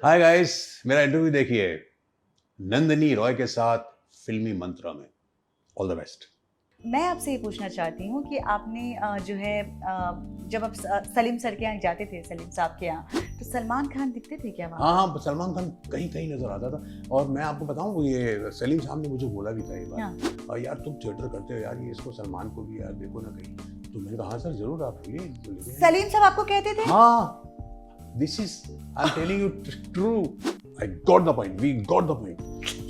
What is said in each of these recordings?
Hi guys, मेरा interview देखिए नंदिनी रॉय के साथ फिल्मी मंत्रा में। All the best. मैं आपसे ये पूछना चाहती हूँ कि आपने जो है जब आप सलीम सर के यहाँ जाते थे, सलीम साहब के यहाँ, तो सलमान खान दिखते थे क्या वहाँ? हाँ, सलमान खान कहीं कहीं नजर आता था। और मैं आपको बताऊं, ये सलीम साहब ने मुझे बोला भी था ये हाँ। बात, और यार तुम थिएटर करते हो यार, ये इसको सलमान को भी यार देखो ना कहीं। तो मैंने कहा हाँ सर जरूर, आप बोलिए। सलीम साहब आपको कहते थे? हाँ, this is I am telling you true. I got the point, we got the point.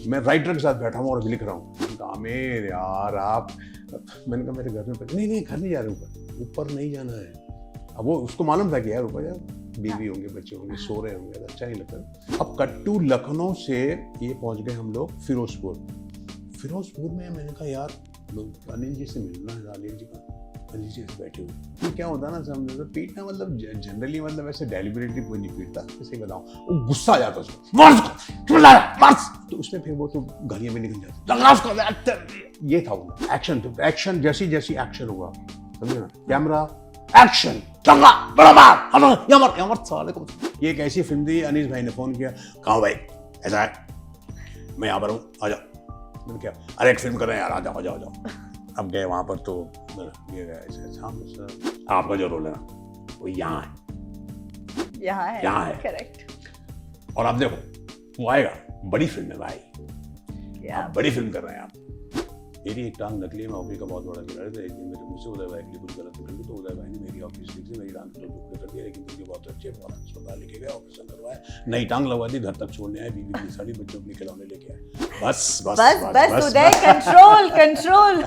मैं राइटर के साथ बैठा हूँ और लिख रहा हूँ, आमिर यार आप। मैंने कहा मेरे घर में नहीं घर नहीं जा रहे, ऊपर नहीं जाना है। अब वो उसको मालूम था कि यार ऊपर यार बीवी होंगे, बच्चे होंगे, सो रहे होंगे, अच्छा नहीं लगता। अब कट्टू लखनऊ से ये पहुंच गए हम लोग फिरोजपुर में। मैंने कहा यार अनिल जी से मिलना है, अनिल जी का, अनिल जी से बैठे हुए। तो क्या होता है ना, समझ लो पीटना मतलब जनरली मतलब ऐसे डेलिबरेटली कोई नहीं पीटता, कैसे बताऊं, वो गुस्सा आ जाता है उसको, मार तो उसमें फिर वो तो गालियां भी निकल जाती। ये था वो एक्शन। तो एक्शन जैसी एक्शन हुआ, समझे ना, कैमरा एक्शन, चंगा बड़ा मार, यमर साले को। ये एक ऐसी फिल्म थी, अनीस भाई ने फोन किया, कहाँ भाई ऐसा है, मैं यहाँ पर हूँ, आ जाओ। मैंने क्या, अरे एक फिल्म कर रहे हैं यार, आ जाओ। अब गए वहां पर, तो ये गया ऐसे, आपका जो रोल है ना वो यहाँ है। करेक्ट। और आप देखो वो आएगा, बड़ी फिल्म है भाई, आप बड़ी फिल्म कर रहे हैं आप। मेरी एक टांग नकली में हॉकी का बहुत बड़ा खिलाड़ी था। एक दिन मेरे मुझसे उदय भाई के लिए कुछ गलत निकल गई, तो उदय भाई ने मेरी हॉकी स्टिक से मेरी टांग तो टुकड़े कर दिया, लेकिन मुझे बहुत अच्छे अस्पताल लेके गए, ऑपरेशन करवाया, नई टांग लगवा दी, घर तक छोड़ने आए, बीवी की साड़ी, बच्चों के लिए खिलौने लेके आए। बस उदय, control.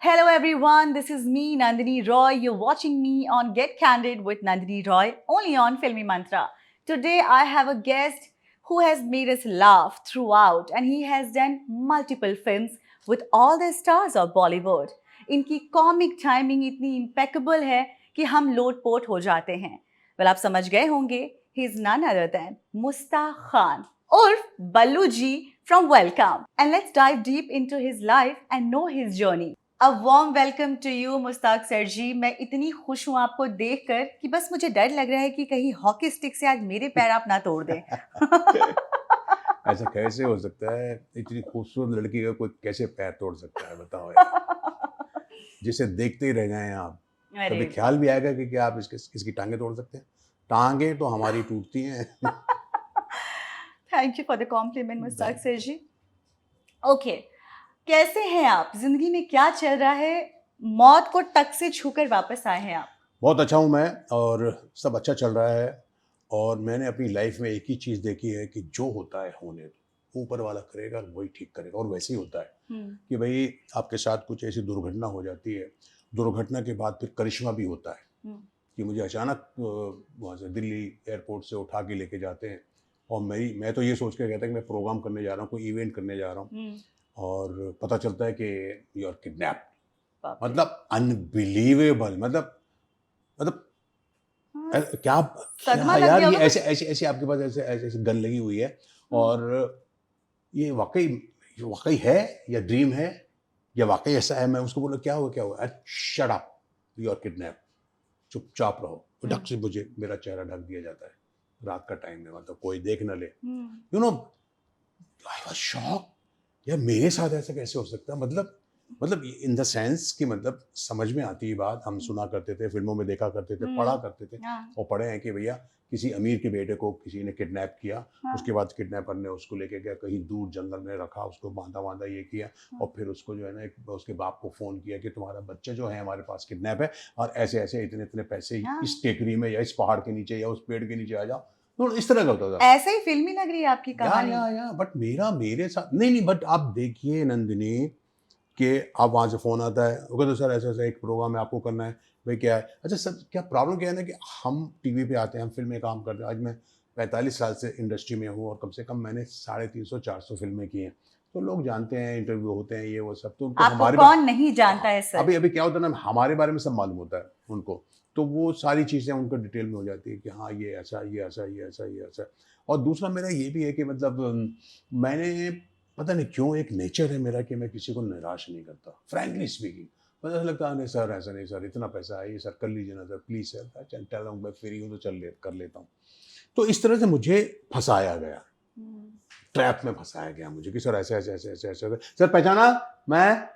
Hello everyone, this is me Nandini Roy. You're watching me on Get Candid with Nandini Roy, only on Filmy Mantra. Today I have a guest who has made us laugh throughout and he has done multiple films with all the stars of Bollywood. इनकी comic timing इतनी impeccable है कि हम लोटपोट हो जाते हैं। Well, आप समझ गए होंगे, he is none other than Mustaq Khan urf Ballu ji from Welcome. And let's dive deep into his life and know his journey. A warm welcome to you, Mushtaq sir ji. मैं इतनी खुश हूँ आपको देखकर कि बस मुझे डर लग रहा है कि कहीं हॉकी स्टिक से आज मेरे पैर आप ना तोड़ दें। ऐसा कैसे हो सकता है, इतनी खूबसूरत लड़की का कोई कैसे पैर तोड़ सकता है, बताओ यार। जिसे देखते ही रह जाएं आप। कभी ख्याल भी आएगा कि क्या आप इसकी टांगे तोड़ सकते हैं? टांगे तो हमारी टूटती हैं। Thank you for the compliment Mushtaq sir ji. Okay, कैसे हैं आप? जिंदगी में क्या चल रहा है? मौत को टक से छूकर वापस आए हैं आप। बहुत अच्छा हूँ मैं, और सब अच्छा चल रहा है। और मैंने अपनी लाइफ में एक ही चीज़ देखी है कि जो होता है होने दो, ऊपर वाला करेगा वही ठीक करेगा। और वैसे ही होता है कि भाई आपके साथ कुछ ऐसी दुर्घटना हो जाती है, दुर्घटना के बाद फिर करिश्मा भी होता है कि मुझे अचानक वहाँ से दिल्ली एयरपोर्ट से उठा के लेके जाते हैं, और मैं तो ये सोच के कहता कि मैं प्रोग्राम करने जा रहा हूँ, कोई इवेंट करने जा रहा हूँ, और पता चलता है कि यू आर किडनैप। मतलब अनबिलीवेबल, मतलब क्या सदमा लग यार, गया ये होगा। ऐसे आपके पास ऐसे गन लगी हुई है, और ये वाकई है या ड्रीम है या वाकई ऐसा है। मैं उसको बोला क्या हुआ, shut up, you are kidnap, चुपचाप रहो। ढक से मुझे मेरा चेहरा ढक दिया जाता है, रात का टाइम है, मतलब कोई देख न ले। You know, I was shock, यार मेरे साथ ऐसा कैसे हो सकता है। मतलब इन द सेंस कि मतलब समझ में आती है बात, हम सुना करते थे, फिल्मों में देखा करते थे, पढ़ा करते थे, और पढ़े हैं कि भैया किसी अमीर के बेटे को किसी ने किडनैप किया, उसके बाद किडनैपर ने उसको लेके गया कहीं दूर जंगल में रखा, उसको बांधा ये किया, और फिर उसको जो है ना उसके बाप को फ़ोन किया कि तुम्हारा बच्चा जो है हमारे पास किडनैप है, और ऐसे ऐसे इतने पैसे इस टेकरी में या इस पहाड़ के नीचे या उस पेड़ के नीचे आ जाओ। तो इस तरह का होता था। ऐसे ही फिल्मी लग रही है आपकी कहानी। या बट मेरे साथ नहीं, बट आप देखिए नंदिनी कि आप वहाँ से फ़ोन आता है, वो कहते सर ऐसा एक प्रोग्राम है, आपको करना है। भाई क्या है? अच्छा सर, क्या प्रॉब्लम क्या है ना कि हम टीवी पे आते हैं, हम फिल्म में काम करते हैं। आज मैं 45 साल से इंडस्ट्री में हूँ, और कम से कम मैंने 350-400 फिल्में की हैं, तो लोग जानते हैं, इंटरव्यू होते हैं, ये वो सब। तो उनको आपको कौन नहीं जानता है सर? अभी क्या होता है ना, हमारे बारे में सब मालूम होता है उनको, तो वो सारी चीज़ें उनको डिटेल में हो जाती है कि हाँ ये ऐसा। और दूसरा मेरा ये भी है कि मतलब मैंने पता नहीं क्यों एक नेचर है मेरा कि मैं किसी को निराश नहीं करता, फ्रैंकली स्पीकिंग। बस ऐसा लगता है नहीं सर, ऐसा नहीं सर, इतना पैसा है ये सर, कर लीजिए ना सर, प्लीज़ सर, चल चल रहा हूँ मैं, फ्री हूँ तो कर लेता हूँ। तो इस तरह से मुझे फंसाया गया, ट्रैप में फंसाया गया मुझे कि सर ऐसे ऐसे ऐसे ऐसे ऐसे, सर पहचाना मैं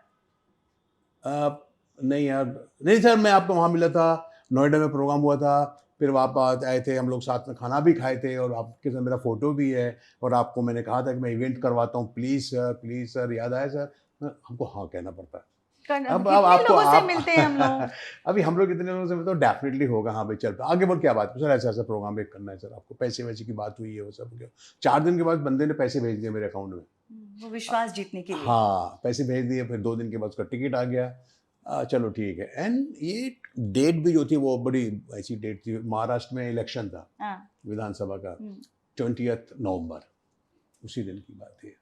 नहीं यार, नहीं सर मैं आपको वहाँ मिला था, नोएडा में प्रोग्राम हुआ था, फिर वापस आए थे हम लोग, साथ में खाना भी खाए थे और आपके साथ मेरा फोटो भी है, और आपको मैंने कहा था कि मैं इवेंट करवाता हूँ, प्लीज़ सर याद आया सर। हमको हाँ कहना पड़ता है। अब कितने आपको लोगों से आप मिलते हैं हम लोग। अभी हम लोग कितने लोगों से मिलते, तो डेफिनेटली होगा हाँ भाई चल आगे बढ़, क्या बात है सर, ऐसा ऐसा प्रोग्राम एक करना है सर, आपको पैसे वैसे की बात हुई है वो सब हो गया। 4 दिन के बाद बंदे ने पैसे भेज दिए मेरे अकाउंट में। वो विश्वास जीतने के लिए। हाँ पैसे भेज दिए, फिर 2 दिन के बाद उसका टिकट आ गया। चलो ठीक है। एंड ये डेट भी जो थी वो बड़ी ऐसी डेट थी, महाराष्ट्र में इलेक्शन था हाँ। विधानसभा का, 20 नवंबर, उसी दिन की बात है।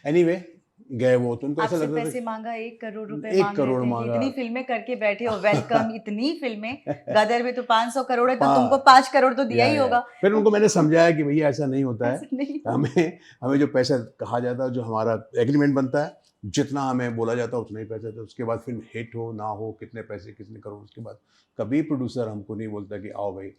एनीवे गए वो, तो उनको ऐसा आपसे लगता था पैसे मांगा, 1 करोड़ रुपए 1 मांग रहे करोड़ थे कि मांगा। इतनी फिल्में करके बैठे हो, वेलकम, इतनी फिल्में, गदर में तो 500 करोड़ है, तो पा- तुमको 5 करोड़ तो दिया ही या। होगा। फिर उनको मैंने समझाया कि भैया ऐसा नहीं होता है, ऐसा नहीं। हमें हमें जो पैसा कहा जाता है, जो हमारा एग्रीमेंट बनता है, जितना हमें बोला जाता है उतना ही पैसा, तो उसके बाद फिल्म हिट हो ना हो, कितने पैसे कितने करोड़, उसके बाद कभी प्रोड्यूसर हमको नहीं बोलता कि आओ भाई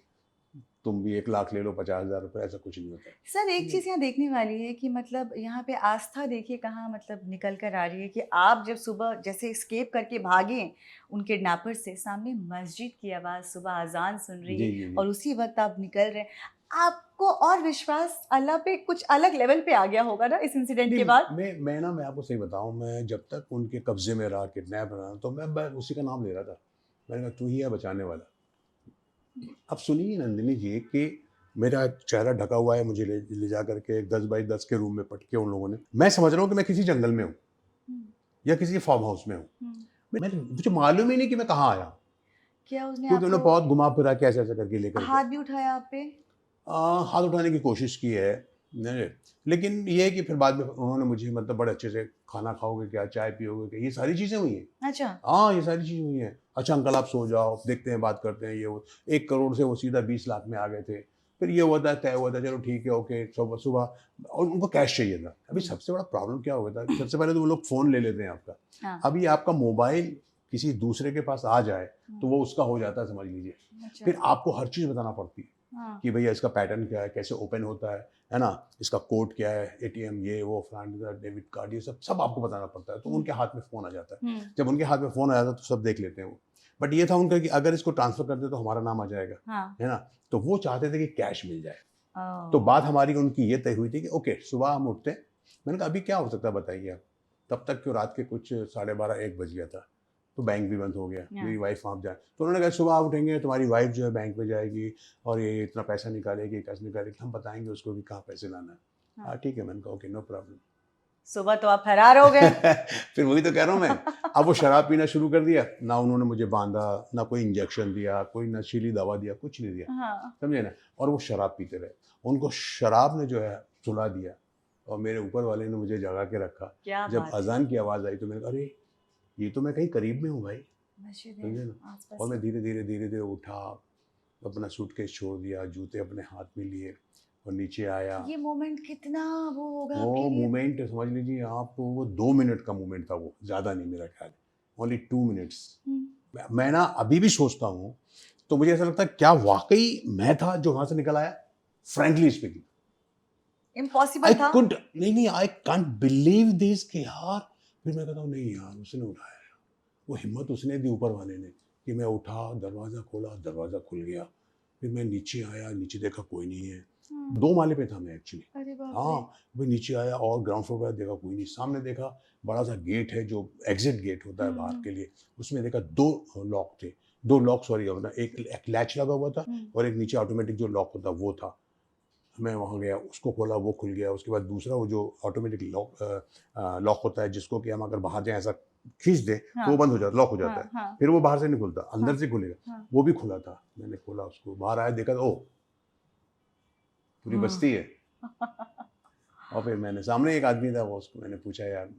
तुम भी 1 लाख ले लो, 50,000 रुपये, ऐसा कुछ नहीं होता। सर एक चीज़ यहाँ देखने वाली है कि मतलब यहाँ पे आस्था देखिए कहाँ मतलब निकल कर आ रही है कि आप जब सुबह जैसे स्केप करके भागे उन किडनैपर्स से, सामने मस्जिद की आवाज़, सुबह अजान सुन रही जी है जी जी। और उसी वक्त आप निकल रहे हैं, आपको और विश्वास अल्लाह पे कुछ अलग लेवल पे आ गया होगा ना इस इंसिडेंट के नहीं, बाद। मैं आपको सही बताऊं, मैं जब तक उनके कब्जे में रहा, किडनैप रहा, तो मैं उसी का नाम ले रहा था। मैंने कहा तू ही है बचाने वाला। अब सुनिए नंदिनी जी कि मेरा चेहरा ढका हुआ है, मुझे ले जा करके एक 10 बाई 10 के रूम में पटके उन लोगों ने, मैं समझ रहा हूँ कि मैं किसी जंगल में हूँ हम्म, या किसी फार्म हाउस में हूँ। मैंने मुझे मालूम ही नहीं कि मैं कहाँ आया, क्या उसने क्योंकि उन्होंने आपको बहुत घुमा फिरा के ऐसे ऐसे करके लेकर हाथ के भी उठाया आप पे? हाथ उठाने की कोशिश की है। नहीं, लेकिन ये है कि फिर बाद में उन्होंने मुझे मतलब बड़े अच्छे से, खाना खाओगे क्या, चाय पियोगे क्या, ये सारी चीज़ें हुई हैं। अच्छा। हाँ ये सारी चीज़ें हुई हैं। अच्छा अंकल आप सो जाओ, देखते हैं बात करते हैं, ये वो 1 करोड़ से वो सीधा 20 लाख में आ गए थे। फिर ये हुआ था, तय हुआ था, चलो ठीक है ओके, सुबह सुबह, और उनको कैश चाहिए था। अभी सबसे बड़ा प्रॉब्लम क्या हुआ था, सबसे पहले तो वो लोग फ़ोन ले लेते हैं आपका। हाँ। अभी आपका मोबाइल किसी दूसरे के पास आ जाए तो वो उसका हो जाता है, समझ लीजिए। अच्छा। फिर आपको हर चीज़ बताना पड़ती है हाँ। कि भैया इसका पैटर्न क्या है, कैसे ओपन होता है ना, इसका कोड क्या है, एटीएम ये वो फलाना डेबिट कार्ड, ये सब सब आपको बताना पड़ता है। तो उनके हाथ में फ़ोन आ जाता है। जब उनके हाथ में फ़ोन आ जाता है तो सब देख लेते हैं वो। बट ये था उनका कि अगर इसको ट्रांसफ़र कर दे तो हमारा नाम आ जाएगा, हाँ। है ना। तो वो चाहते थे कि कैश मिल जाए। तो ओह। बात हमारी उनकी ये तय हुई थी कि ओके सुबह हम उठते हैं। मैंने कहा अभी क्या हो सकता है बताइए आप। तब तक क्यों, रात के कुछ 12:30 1 बज गया था। तो बैंक भी बंद हो गया, हाँ। मेरी वाइफ वहाँ जाए, तो उन्होंने कहा सुबह आप उठेंगे तुम्हारी वाइफ जो है बैंक में जाएगी और ये इतना पैसा निकालेगी, कैसे निकालेगी, हम बताएंगे उसको कि कहाँ पैसे लाना है। हाँ। हाँ ठीक है, मैंने कहा ओके नो प्रॉब्लम। सुबह तो आप फरार हो गए। फिर वही तो कह रहा हूँ मैं। अब वो शराब पीना शुरू कर दिया, ना उन्होंने मुझे बांधा, ना कोई इंजेक्शन दिया, कोई नशीली दवा दिया, कुछ नहीं दिया, हाँ। समझे ना। और वो शराब पीते रहे, उनको शराब ने जो है सुला दिया, और मेरे ऊपर वाले ने मुझे जगा के रखा। क्या जब बात है। अजान की आवाज़ आई तो मैंने कहा अरे ये तो मैं कहीं करीब में हूँ भाई, मस्जिद समझे है ना। आसपास और मैं ही। धीरे धीरे उठा, अपना सूटकेस छोड़ दिया, जूते अपने हाथ में लिए और नीचे आया। ये मोमेंट कितना वो होगा वो आपके लिए? मोमेंट समझ लीजिए आप, वो 2 मिनट का मोमेंट था, वो ज़्यादा नहीं, मेरा ख्याल ओनली 2 मिनट्स। मैं ना अभी भी सोचता हूँ तो मुझे ऐसा लगता है क्या वाकई मैं था जो वहाँ से निकल आया, फ्रेंकली स्पीकिंग। इम्पॉसिबल आई था। कुड नहीं, आई कांट बिलीव दिस कि यार। फिर मैं कहता हूँ नहीं यार उसने उठाया, वो हिम्मत उसने दी ऊपर वाले ने कि मैं उठा, दरवाज़ा खोला, दरवाज़ा खुल गया। फिर मैं नीचे आया, नीचे देखा कोई नहीं है। 2 माले पे था मैं एक्चुअली। अरे बाप रे। हाँ, मैं नीचे आया और ग्राउंड फ्लोर पर देखा कोई नहीं। सामने देखा बड़ा सा गेट है जो एग्जिट गेट होता है बाहर के लिए, उसमें देखा 2 लॉक थे, 2 लॉक सॉरी, अपना एक लैच लगा हुआ था और एक नीचे ऑटोमेटिक जो लॉक होता वो था। मैं वहाँ गया, उसको खोला, वो खुल गया। उसके बाद दूसरा वो जो ऑटोमेटिक लॉक होता है जिसको कि हम अगर बाहर जाए ऐसा खींच दें तो वो बंद हो जाता, लॉक हो जाता है। हाँ। फिर वो बाहर से नहीं खुलता, अंदर से खुलेगा। हाँ। वो भी खुला था। मैंने खोला उसको, बाहर आया, देखा तो ओ पूरी बस्ती है। और फिर मैंने, सामने एक आदमी था, वो उसको मैंने पूछा यार,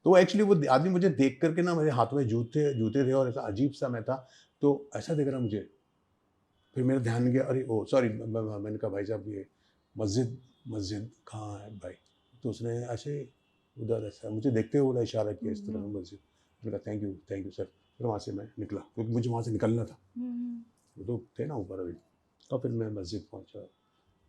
तो एक्चुअली वो आदमी मुझे देख करके ना, मेरे हाथ में जूते जूते थे और ऐसा अजीब सा मैं था, तो ऐसा देख रहा मुझे। फिर मेरा ध्यान गया, अरे ओ सॉरी, मैंने कहा भाई साहब ये मस्जिद मस्जिद कहाँ है भाई। तो उसने ऐसे उधर ऐसा मुझे देखते हुए बोला, इशारा किया इस तरफ मस्जिद। मैंने कहा थैंक यू सर। फिर वहाँ से मैं निकला क्योंकि मुझे वहाँ से निकलना था, वो तो थे ना ऊपर अभी। तो फिर मैं मस्जिद पहुँचा,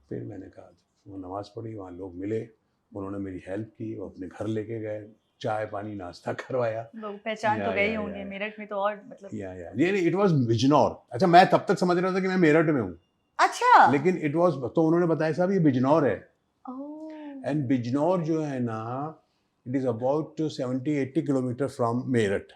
फिर मैंने कहा वो नमाज़ पढ़ी, वहाँ लोग मिले, उन्होंने मेरी हेल्प की, वो अपने घर लेके गए, चाय पानी नाश्ता करवाया। लोग पहचान तो गए ही होंगे, या मेरठ में तो और मतलब। या ये इट वाज बिजनौर। अच्छा, मैं तब तक समझ रहा था कि मैं मेरठ में हूँ, अच्छा। लेकिन इट वाज, तो उन्होंने बताया साहब ये बिजनौर है। ओह, एंड बिजनौर जो है ना, it is about 70-80 kilometre from Meerut.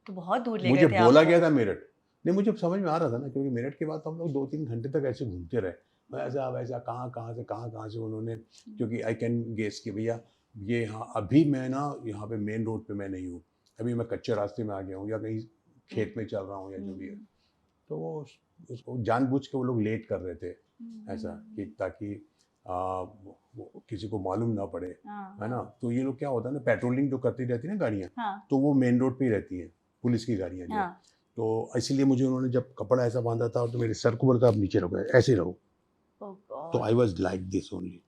तो बहुत दूर ले मुझे गए थे बोला आपको। गया था मेरठ, नहीं मुझे समझ में आ रहा था ना, क्योंकि मेरठ के बाद तो हम लोग 2-3 घंटे तक ऐसे घूमते रहे, ऐसा वैसा कहाँ से उन्होंने, क्योंकि आई कैन गेस कि भैया ये यहाँ अभी मैं ना यहाँ पे मेन रोड पे मैं नहीं हूँ, अभी मैं कच्चे रास्ते में आ गया हूँ या कहीं खेत में चल रहा हूँ या जो भी है। तो वो उसको जानबूझ के वो लोग लेट कर रहे थे ऐसा, कि ताकि वो किसी को मालूम ना पड़े, है ना। तो ये लोग क्या होता है ना, पेट्रोलिंग जो करती रहती है ना गाड़ियाँ, हाँ, तो वो मेन रोड पे ही रहती हैं, पुलिस की गाड़ियाँ जो। हाँ। तो इसीलिए मुझे उन्होंने जब कपड़ा ऐसा बांधा था तो मेरे सर को बोला था आप नीचे रहो, ऐसे ही रहो। Oh तो God. I was like this only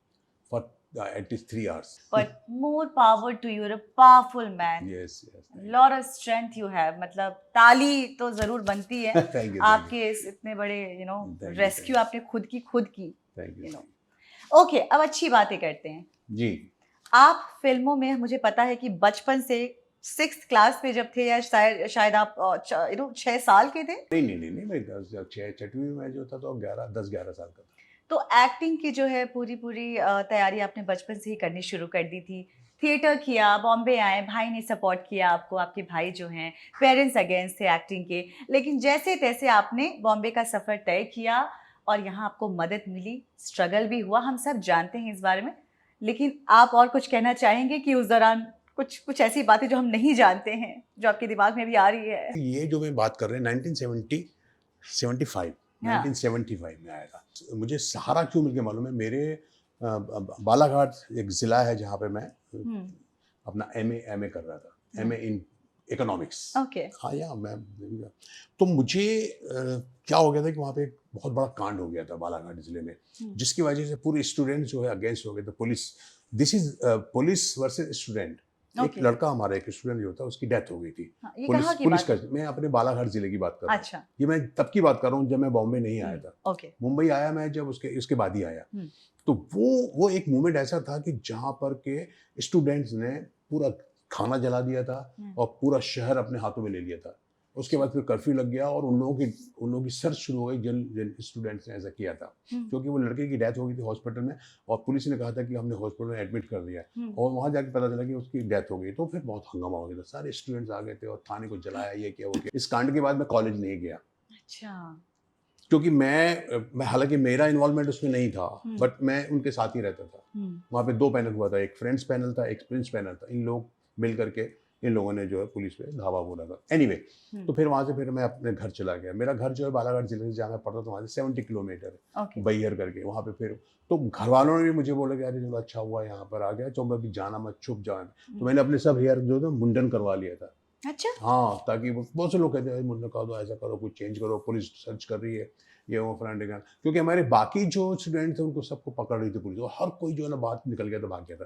for at least 3 hours. But more power to you, you're a powerful man. Yes. Lot of strength you have. मतलब ताली तो जरूर बनती है Thank you. आपके इस इतने बड़े Thank you, रेस्क्यू thank आपने खुद की Thank you. ओके, अब अच्छी बातें करते हैं। जी। आप फिल्मों में, मुझे पता है कि बचपन से 6th क्लास में जब थे, या शायद आप 6 साल के थे, नहीं, मैं 6वीं में जो था तो 10-11 साल का था। तो एक्टिंग की जो है पूरी तैयारी आपने बचपन से ही करनी शुरू कर दी थी। थिएटर किया, बॉम्बे आए, भाई ने सपोर्ट किया आपको, आपके भाई जो हैं पेरेंट्स अगेंस्ट थे एक्टिंग के, लेकिन जैसे तैसे आपने बॉम्बे का सफ़र तय किया और यहाँ आपको मदद मिली, स्ट्रगल भी हुआ, हम सब जानते हैं इस बारे में, लेकिन आप और कुछ कहना चाहेंगे कि उस दौरान कुछ ऐसी बातें जो हम नहीं जानते हैं, जो आपके दिमाग में भी आ रही है? ये जो मैं बात कर रहे हैं 1975 हाँ। 1975 में आया था। मुझे सहारा क्यों मिल गया मालूम है, मेरे बालाघाट एक ज़िला है जहाँ पे मैं अपना एमए कर रहा था, एमए इन इकोनॉमिक्स। ओके। हाँ या मैं, तो मुझे क्या हो गया था कि वहाँ पे एक बहुत बड़ा कांड हो गया था बालाघाट ज़िले में, जिसकी वजह से पूरे स्टूडेंट्स जो है अगेंस्ट हो गए थे। This is police versus student. एक लड़का हमारा, एक स्टूडेंट जो था, उसकी डेथ हो गई थी। हाँ, ये पुलिस कहाँ की पुलिस बात? का, मैं अपने बालाघाट जिले की बात कर रहा हूँ। अच्छा। ये मैं तब की बात कर रहा हूँ जब मैं बॉम्बे नहीं आया था। ओके। मुंबई आया मैं जब उसके बाद ही आया। तो वो एक मोमेंट ऐसा था कि जहाँ पर के स्टूडेंट्स ने पूरा खाना जला दिया था और पूरा शहर अपने हाथों में ले लिया था। उसके बाद फिर कर्फ्यू लग गया और उन लोगों की सर्च शुरू हो गई जिन स्टूडेंट्स ने ऐसा किया था, क्योंकि वो लड़के की डेथ हो गई थी हॉस्पिटल में और पुलिस ने कहा था कि हमने हॉस्पिटल में एडमिट कर दिया है, और वहाँ जाके पता चला कि उसकी डेथ हो गई। तो फिर बहुत हंगामा हो गया था, सारे स्टूडेंट्स आ गए थे और थाने को जलाया, ये किया वो किया। इस कांड के बाद मैं कॉलेज नहीं गया। अच्छा। क्योंकि मैं हालांकि मेरा इन्वॉल्वमेंट उसमें नहीं था, बट मैं उनके साथ ही रहता था। वहाँ पे 2 पैनल हुआ था, एक फ्रेंड्स पैनल था, एक प्रिंस पैनल था। इन लोग मिल करके इन लोगों ने जो है पुलिस पे धावा बोला था। एनीवे, तो फिर वहाँ से फिर मैं अपने घर चला गया। मेरा घर जो है बालाघाट जिले से जहाँ मैं पढ़ता था वहाँ से 70 किलोमीटर है, बैहर करके। वहाँ पे फिर तो घर वालों ने भी मुझे बोला कि अरे चलो अच्छा हुआ यहाँ पर आ गया, तो मैं भी जाना मत, छुप जाओ। तो मैंने अपने सब हेयर जो था मुंडन करवा लिया था। अच्छा। हाँ, ताकि बहुत से लोग कहते हैं मुंडन कर दो, ऐसा करो, कुछ चेंज करो, पुलिस सर्च कर रही है, ये वो फ्रेंड। क्योंकि हमारे बाकी जो स्टूडेंट थे उनको सबको पकड़ रही थी पुलिस, और हर कोई जो है ना बाहर निकल गया था, भाग गया था।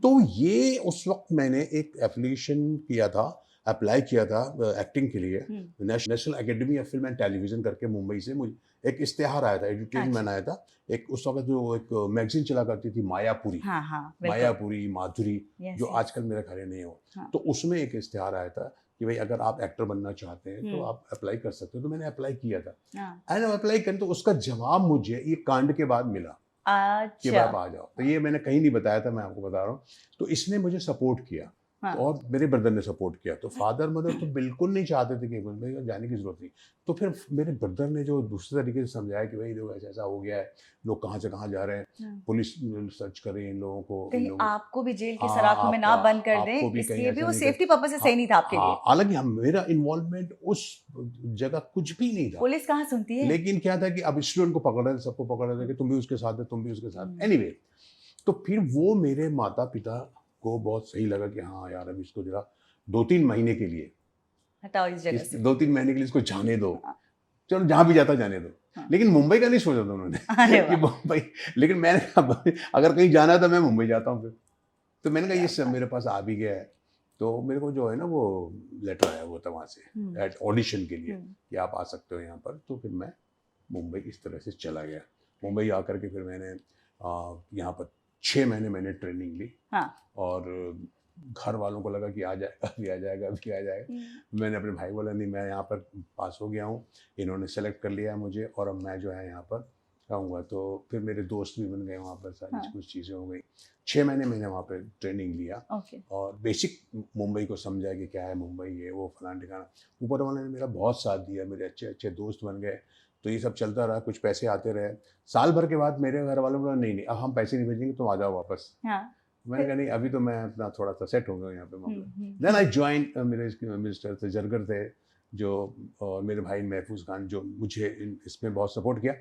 तो ये उस वक्त मैंने एक एप्लीकेशन किया था, अप्लाई किया था एक्टिंग के लिए। National academy of film and television करके मुंबई से मुझे एक इश्तेहार आया था, एडवर्टाइजमेंट आया था। एक उस वक्त जो एक मैगजीन चला करती थी मायापुरी, मायापुरी, माधुरी, जो आजकल मेरा ख्याल नहीं हो। तो उसमें एक इश्तेहार आया था कि भाई अगर आप एक्टर बनना चाहते हैं तो आप अप्लाई कर सकते हो। तो मैंने अप्लाई किया था, एंड अप्लाई करें तो उसका जवाब मुझे ये कांड के बाद मिला कि आप आ जाओ। तो ये मैंने कहीं नहीं बताया था, मैं आपको बता रहा हूँ। तो इसने मुझे सपोर्ट किया। तो और मेरे ब्रदर ने सपोर्ट किया। तो फादर मदर तो बिल्कुल नहीं चाहते थे कि भाई जाने की जरूरत नहीं। तो फिर मेरे ब्रदर ने जो दूसरे तरीके से समझाया कि भाई देखो ऐसा हो गया है, लोग कहाँ से कहाँ जा रहे हैं, पुलिस सर्च कर रही है इन लोगों को, कहीं आपको भी जेल की सलाखों में ना बंद कर दें, इसलिए भी वो सेफ्टी पर्पस से सही नहीं था आपके लिए। हालांकि मेरा इन्वॉल्वमेंट उस जगह कुछ भी नहीं था। पुलिस कहाँ सुनती है। लेकिन क्या था कि अब स्टूडेंट को पकड़ रहे थे, सबको पकड़ रहे थे कि तुम भी उसके साथ है, तुम भी उसके साथ। एनीवे, तो फिर वो मेरे माता पिता को बहुत सही लगा कि हाँ यार अब इसको जरा 2-3 महीने के लिए हटाओ इस जगह से, 2-3 महीने के लिए इसको जाने दो। चलो जहाँ भी जाता जाने दो। लेकिन मुंबई का नहीं सोचा था उन्होंने कि मुंबई, लेकिन मैंने अगर कहीं जाना है तो मैं मुंबई जाता हूँ फिर। तो मैंने कहा ये सब मेरे पास आ भी गया है, तो मेरे को जो है ना वो लेटर आया हुआ था वहाँ से ऑडिशन के लिए हम्म, कि आप आ सकते हो यहाँ पर। तो फिर मैं मुंबई इस तरह से चला गया। मुंबई आकर के फिर मैंने यहाँ पर 6 महीने मैंने ट्रेनिंग ली। हाँ। और घर वालों को लगा कि आ जाएगा अभी आ जाएगा अभी आ जाएगा। मैंने अपने भाई बोला नहीं, मैं यहाँ पर पास हो गया हूँ, इन्होंने सेलेक्ट कर लिया है मुझे और अब मैं जो है यहाँ पर रहूँगा। तो फिर मेरे दोस्त भी बन गए वहाँ पर, सारी हाँ। कुछ चीज़ें हो गई। 6 महीने मैंने वहाँ पर ट्रेनिंग लिया ओके। और बेसिक मुंबई को समझा कि क्या है मुंबई, ये वो फलाना ठिकाना। ऊपर वाले ने मेरा बहुत साथ दिया, मेरे अच्छे अच्छे दोस्त बन गए। तो ये सब चलता रहा, कुछ पैसे आते रहे। साल भर के बाद मेरे घर वालों ने बोला नहीं नहीं अब हम पैसे नहीं भेजेंगे, तुम आ जाओ वापस। हाँ। मैंने कहा नहीं अभी तो मैं अपना थोड़ा सा सेट हो गया यहाँ पे मामला। हम्म, देन आई ज्वाइन, मेरे मिस्टर थे जरगर थे जो, और मेरे भाई महफूज खान जो मुझे इसमें बहुत सपोर्ट किया।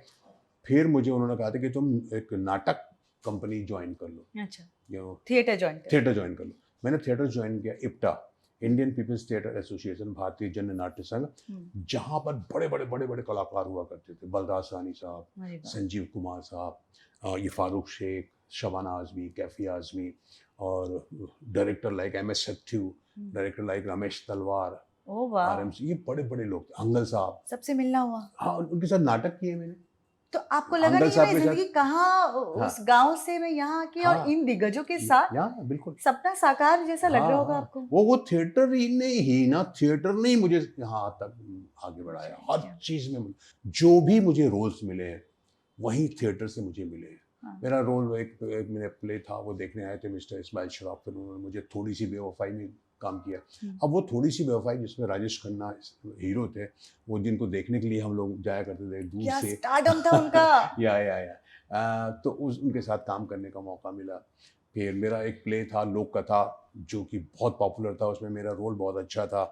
फिर मुझे उन्होंने कहा था कि तुम एक नाटक कंपनी ज्वाइन कर लो, अच्छा। जो थिएटर ज्वाइन कर। थिएटर ज्वाइन कर लो। मैंने थिएटर ज्वाइन किया, IPTA, Indian People's Theatre Association, Bharatiya Jan नाट्य संघ, जहाँ पर बड़े बड़े बड़े बड़े कलाकार हुआ करते थे। बलराज साहनी साहब, अरे वाह। संजीव कुमार साहब, ये फारूक शेख, शबाना आजमी, कैफी आजमी, और director like MS Sathyu, director like Ramesh तलवार, ओ वाह। RMC, ये बड़े बड़े लोग थे। अंगल साहब, सबसे मिलना हुआ। हाँ उनके साथ नाटक किए मैंने। तो आपको लगा अंकल नहीं साहब मैं के साथ- जिंदगी कहाँ उस गांव से मैं यहाँ की और हाँ। इन दिग्गजों के साथ यहाँ बिल्कुल सपना साकार जैसा लग हाँ, रहा होगा हाँ। आपको। वो थिएटर ही ना, थिएटर ने ही मुझे यहाँ तक आगे बढ़ाया। हर अच्छा। चीज में जो भी मुझे रोल्स मिले हैं वही थिएटर से मुझे मिले हैं। हाँ। मेरा रोल एक मेरा प्ले था, वो देखने आए थे मिस्टर इस्माइल शराफ, फिर उन्होंने मुझे थोड़ी सी बेवफाई में काम किया। अब वो थोड़ी सी बेवफाई जिसमें राजेश खन्ना हीरो थे, वो जिनको देखने के लिए हम लोग जाया करते थे दूर क्या से। स्टारडम था उनका। या तो उनके साथ काम करने का मौका मिला। फिर मेरा एक प्ले था लोक कथा जो कि बहुत पॉपुलर था, उसमें मेरा रोल बहुत अच्छा था।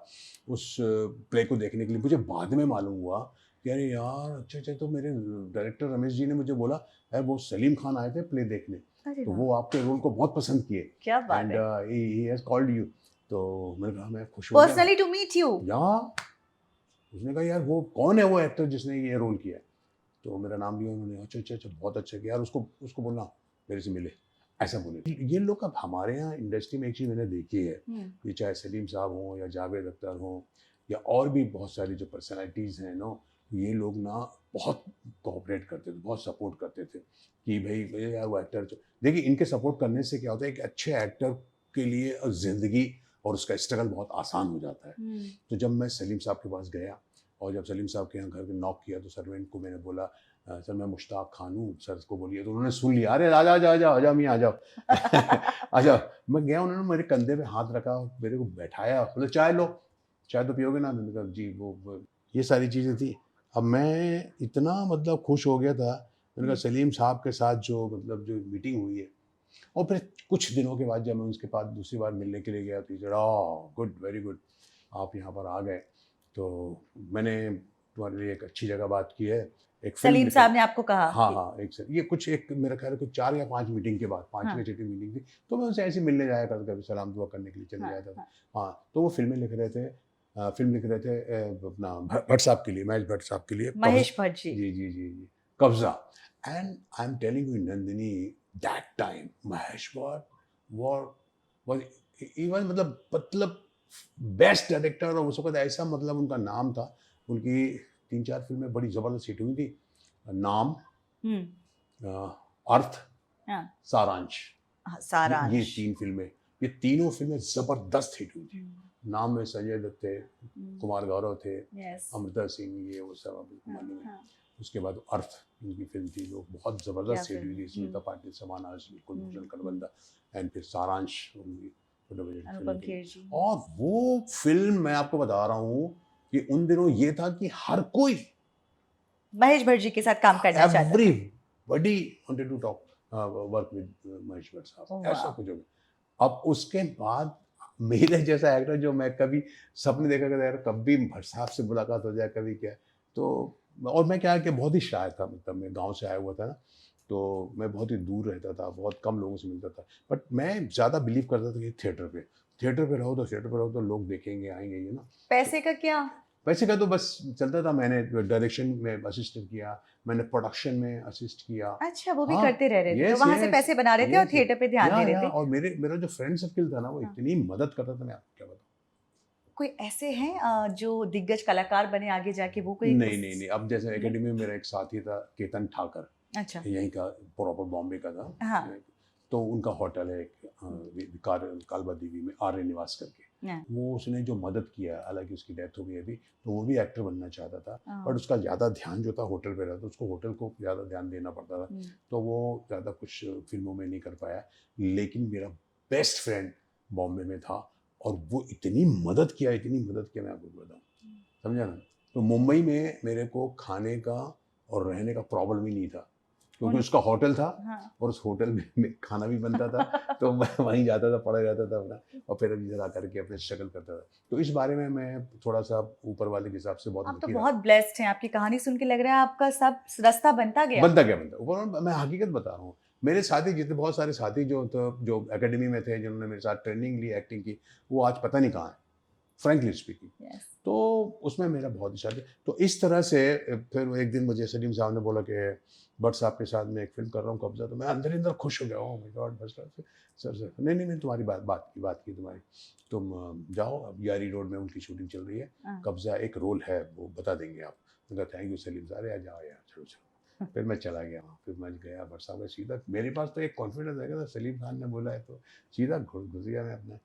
उस प्ले को देखने के लिए मुझे बाद में मालूम हुआ कि अरे यार अच्छा अच्छा, तो मेरे डायरेक्टर रमेश जी ने मुझे बोला यार वो सलीम खान आए थे प्ले देखने, अरे तो वाह। वो आपके रोल को बहुत पसंद किए क्या बात एंड है। He has called you. तो मैंने कहा मैं खुश हो गया। Personally to meet you. या उसने कहा यार वो कौन है वो एक्टर जिसने ये रोल किया है? तो मेरा नाम लिया उन्होंने। अच्छा अच्छा अच्छा, बहुत अच्छा किया यार, उसको उसको बोलना मेरे से मिले, ऐसा बोले। ये लोग अब हमारे यहाँ इंडस्ट्री में एक चीज़ मैंने देखी है, ये चाहे सलीम साहब हों या जावेद अख्तर हों या और भी बहुत सारी जो पर्सनालिटीज़ हैं ना, ये लोग ना बहुत कोऑपरेट करते थे, बहुत सपोर्ट करते थे कि भाई यार वो एक्टर। देखिए इनके सपोर्ट करने से क्या होता है, एक अच्छे एक्टर के लिए ज़िंदगी और उसका स्ट्रगल बहुत आसान हो जाता है। तो जब मैं सलीम साहब के पास गया और जब सलीम साहब के यहाँ घर के नॉक किया तो सर्वेंट को मैंने बोला सर मैं मुश्ताक खान हूँ, सर को बोलिए। तो उन्होंने सुन लिया, अरे आ जाओ आ जाओ आ जाओ मियाँ आ जाओ आ जाओ। मैं गया, उन्होंने मेरे कंधे पे हाथ रखा, मेरे को बैठाया, बोले चाय लो, चाय तो पियोगे ना? मैंने कहा जी वो ये सारी चीज़ें थी। अब मैं इतना मतलब खुश हो गया था। मैंने कहा सलीम साहब के साथ जो मतलब जो मीटिंग हुई है, और फिर कुछ दिनों के बाद जब मैं उसके पास दूसरी बार मिलने के लिए गया तो गुड, वेरी गुड, आप यहाँ पर आ गए तो मैंने तुम्हारे लिए एक अच्छी जगह बात की है। एक फिल्म सलीम साहब ने आपको कहा? हाँ हाँ, एक सर ये कुछ एक मेरा ख्याल है कुछ 4 या 5 मीटिंग के बाद, 5वीं 6वीं मीटिंग थी, तो मैं उनसे ऐसे मिलने जाया करता, कभी सलाम दुआ करने के लिए चले जाता था। हाँ, तो वो फिल्में लिख रहे थे, फिल्म लिख रहे थे अपना भट्ट साहब के लिए, महेश भट्ट साहब के लिए, महेश भट्ट जी। जी जी जी जी, कब्जा। And I am telling you Nandini, that time Mahesh Bhatt was even मतलब बेस्ट डायरेक्टर, और उस वक्त ऐसा मतलब उनका नाम था। उनकी 3-4 फिल्में बड़ी जबरदस्त हिट हुई थी, नाम, अर्थ, हाँ। सारांश, सारांश। ये 3 फिल्में, ये तीनों फिल्में जबरदस्त हिट हुई थी। नाम में संजय दत्त थे, कुमार गौरव थे, अमृता सिंह, ये वो सब आपको मालूम है। उसके बाद अर्थ इनकी फिल्म थी जो बहुत जबरदस्त हिट हुई थी, स्मिता पाटिल, शबाना आजमी, कुलभूषण खरबंदा, एंड फिर सारांश उनकी अनुपम खेर जी। और वो फिल्म मैं आपको बता रहा हूँ कि उन दिनों ये था कि हर कोई महेश भट्ट जी के साथ काम करना चाहता था। Everybody wanted to talk work with Mahesh Bhatt sahab, ऐसा कुछ हो गया। अब उसके बाद मेरे जैसा एक्टर जो मैं कभी सपने देखा करता यार कभी भट्ट साहब से मुलाकात हो जाए, कभी क्या, तो और मैं क्या है कि बहुत ही शाय था, मतलब मैं गांव से आया हुआ था ना, तो मैं बहुत ही दूर रहता था, बहुत कम लोगों से मिलता था। बट मैं ज़्यादा बिलीव करता था कि थिएटर पे रहो तो लोग देखेंगे, आएंगे, ये ना। पैसे का क्या? वैसे का तो बस चलता था। मैंने डायरेक्शन में असिस्ट किया, मैंने प्रोडक्शन में असिस्ट किया। अच्छा, वो भी हाँ, करते रह रहे थे, तो यस वहां से यस पैसे बना रहे थे और यस। थिएटर पे ध्यान दे रहे या थे। और मेरा जो फ्रेंड सर्किल था ना, वो हाँ। इतनी मदद करता था, मैं आपको क्या बताऊं। कोई ऐसे हैं जो दिग्गज कलाकार बने आगे जाके, वो कोई नहीं नहीं नहीं, अब जैसे नहीं? एकेडमी में मेरा एक साथी था केतन ठाकर, अच्छा। यहीं का, प्रॉपर बॉम्बे का था। हाँ। तो उनका होटल है एक कालबा देवी में, आर्य निवास करके। हाँ। वो उसने जो मदद किया, हालांकि उसकी डेथ हो गई अभी, तो वो भी एक्टर बनना चाहता था, हाँ। बट उसका ज़्यादा ध्यान जो था होटल पे रहता, उसको होटल को ज़्यादा ध्यान देना पड़ता था, हम्म। तो वो ज़्यादा कुछ फिल्मों में नहीं कर पाया। लेकिन मेरा बेस्ट फ्रेंड बॉम्बे में था, और वो इतनी मदद किया, मैं आपको बताऊँ, समझा ना। तो मुंबई में मेरे को खाने का और रहने का प्रॉब्लम ही नहीं था, क्योंकि उसका होटल था, हाँ। और उस होटल में खाना भी बनता था। तो मैं वहीं जाता था, पड़ा रहता था अपना, और फिर इधर आकर के अपने स्ट्रगल करता था। तो इस बारे में मैं थोड़ा सा ऊपर वाले के हिसाब से बहुत आप तो लकी रहा। बहुत ब्लेस्ड हैं, आपकी कहानी सुन के लग रहा है आपका सब रास्ता बनता गया। बनता ऊपर, मैं हकीकत बता रहा हूँ। मेरे साथी जितने, बहुत सारे साथी जो एकेडमी में थे, जिन्होंने मेरे साथ ट्रेनिंग ली एक्टिंग की, वो आज पता नहीं कहाँ है, फ्रैंकली स्पीकिंग। Yes. तो उसमें मेरा बहुत ही साथ है। तो इस तरह से फिर एक दिन मुझे सलीम साहब ने बोला कि भट्ट साहब के साथ मैं एक फिल्म कर रहा हूँ, कब्जा। तो मैं अंदर ही अंदर खुश हो गया, ओह माय गॉड भट्ट साहब। सर नहीं नहीं, मैंने तुम्हारी बात की तुम्हारी, तुम जाओ, अब यारी रोड में उनकी शूटिंग चल रही है, हाँ। कब्जा एक रोल है, वो बता देंगे आप। मैं कहा थैंक यू सलीम साहब, यार जाओ यार, चलो। फिर मैं चला गया वहाँ, फिर मैं गया भट्ट साहब का, सीधा मेरे पास तो एक कॉन्फिडेंस है, सलीम खान ने बोला है तो सीधा घुस गया मैं अपना।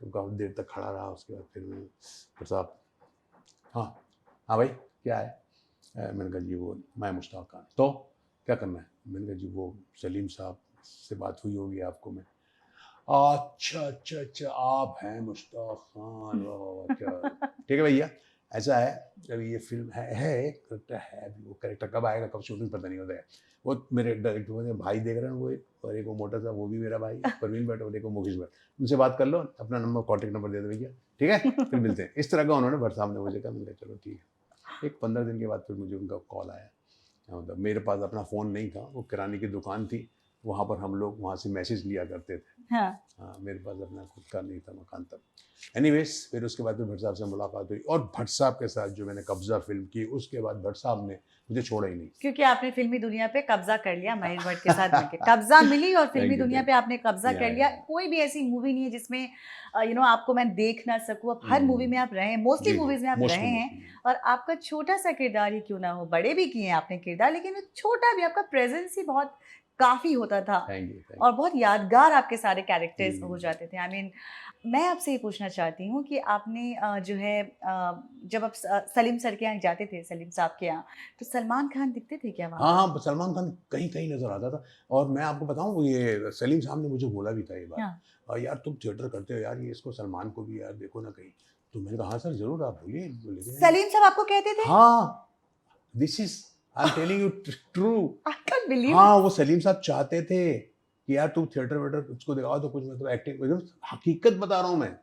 तो काफ़ी देर तक खड़ा रहा, उसके बाद फिर मैं, भट्ट साहब, हाँ हाँ भाई क्या है। मैंने कहा जी वो मैं मुश्ताक खान, तो क्या करना है। मैंने कहा जी वो सलीम साहब से बात हुई होगी आपको। मैं अच्छा आप हैं मुश्ताक खान, वाह वाह वाह, क्या ठीक है भैया। ऐसा है, जब ये फिल्म है करेक्टर है अभी, वो करेक्टर कब आएगा, कब शूटिंग पता नहीं होता है। वो मेरे डायरेक्टर भाई देख रहे हैं, वो एक, और एक वो मोटा सा, वो भी मेरा भाई परवीन भट्ट, और एक वो मुकेश भट्ट, उनसे बात कर लो, अपना नंबर कॉन्टेक्ट नंबर दे दो भैया, ठीक है फिर मिलते हैं। इस तरह का उन्होंने भट्ट साहब ने मुझे कहा। मैंने कहा चलो ठीक है। एक 15 दिन के बाद फिर मुझे उनका कॉल आया। मतलब मेरे पास अपना फ़ोन नहीं था, वो किराने की दुकान थी, वहाँ पर हम लोग वहाँ से मैसेज लिया करते थे। हाँ, मेरे पास अपना खुद का नहीं था मकान तब। एनीवेज, फिर उसके बाद फिर भट्ट साहब से मुलाकात हुई, और भट्ट साहब के साथ जो मैंने कब्जा फिल्म की, उसके बाद भट्ट साहब ने मुझे छोड़ा ही नहीं। क्योंकि आपने फिल्मी दुनिया पे कब्जा कर लिया महेश भट्ट के साथ मिलकर, कब्जा मिली और फिल्मी Thank you, दुनिया thank पे आपने कब्जा you. कर Yeah, लिया। yeah. कोई भी ऐसी मूवी नहीं है जिसमें आपको मैं देख ना सकूं। अब हर मूवी में आप रहे हैं, मोस्टली जी जी, मूवीज में आप रहे हैं, मोस्टली। और आपका छोटा सा किरदार ही क्यों ना हो, बड़े भी किए हैं आपने किरदार, लेकिन वो छोटा भी, आपका प्रेजेंस ही बहुत काफी होता था, थैंक यू। और बहुत यादगार आपके सारे कैरेक्टर्स हो हम्म। जाते थे। मैं आपसे ये पूछना चाहती हूँ कि आपने जो है जब आप सलीम सर के यहाँ जाते थे, सलीम साहब के यहाँ, तो सलमान खान दिखते थे क्या वहाँ? हाँ हाँ, सलमान खान कहीं कहीं नजर आता था। और मैं आपको बताऊं, ये सलीम साहब ने मुझे बोला भी था ये बात, हाँ। और यार तुम थिएटर करते हो यार, ये इसको सलमान को भी यार देखो ना कहीं। तो मैंने कहा हाँ सर जरूर, आप बोलिए बोलिए। सलीम साहब आपको कहते थे? हाँ, this is, I am telling you true. I can't believe. हाँ, वो सलीम साहब चाहते थे कि यार तू थिएटर वेटर उसको दिखाओ, तो कुछ मतलब एक्टिंग, एकदम हकीकत बता रहा हूँ मैं।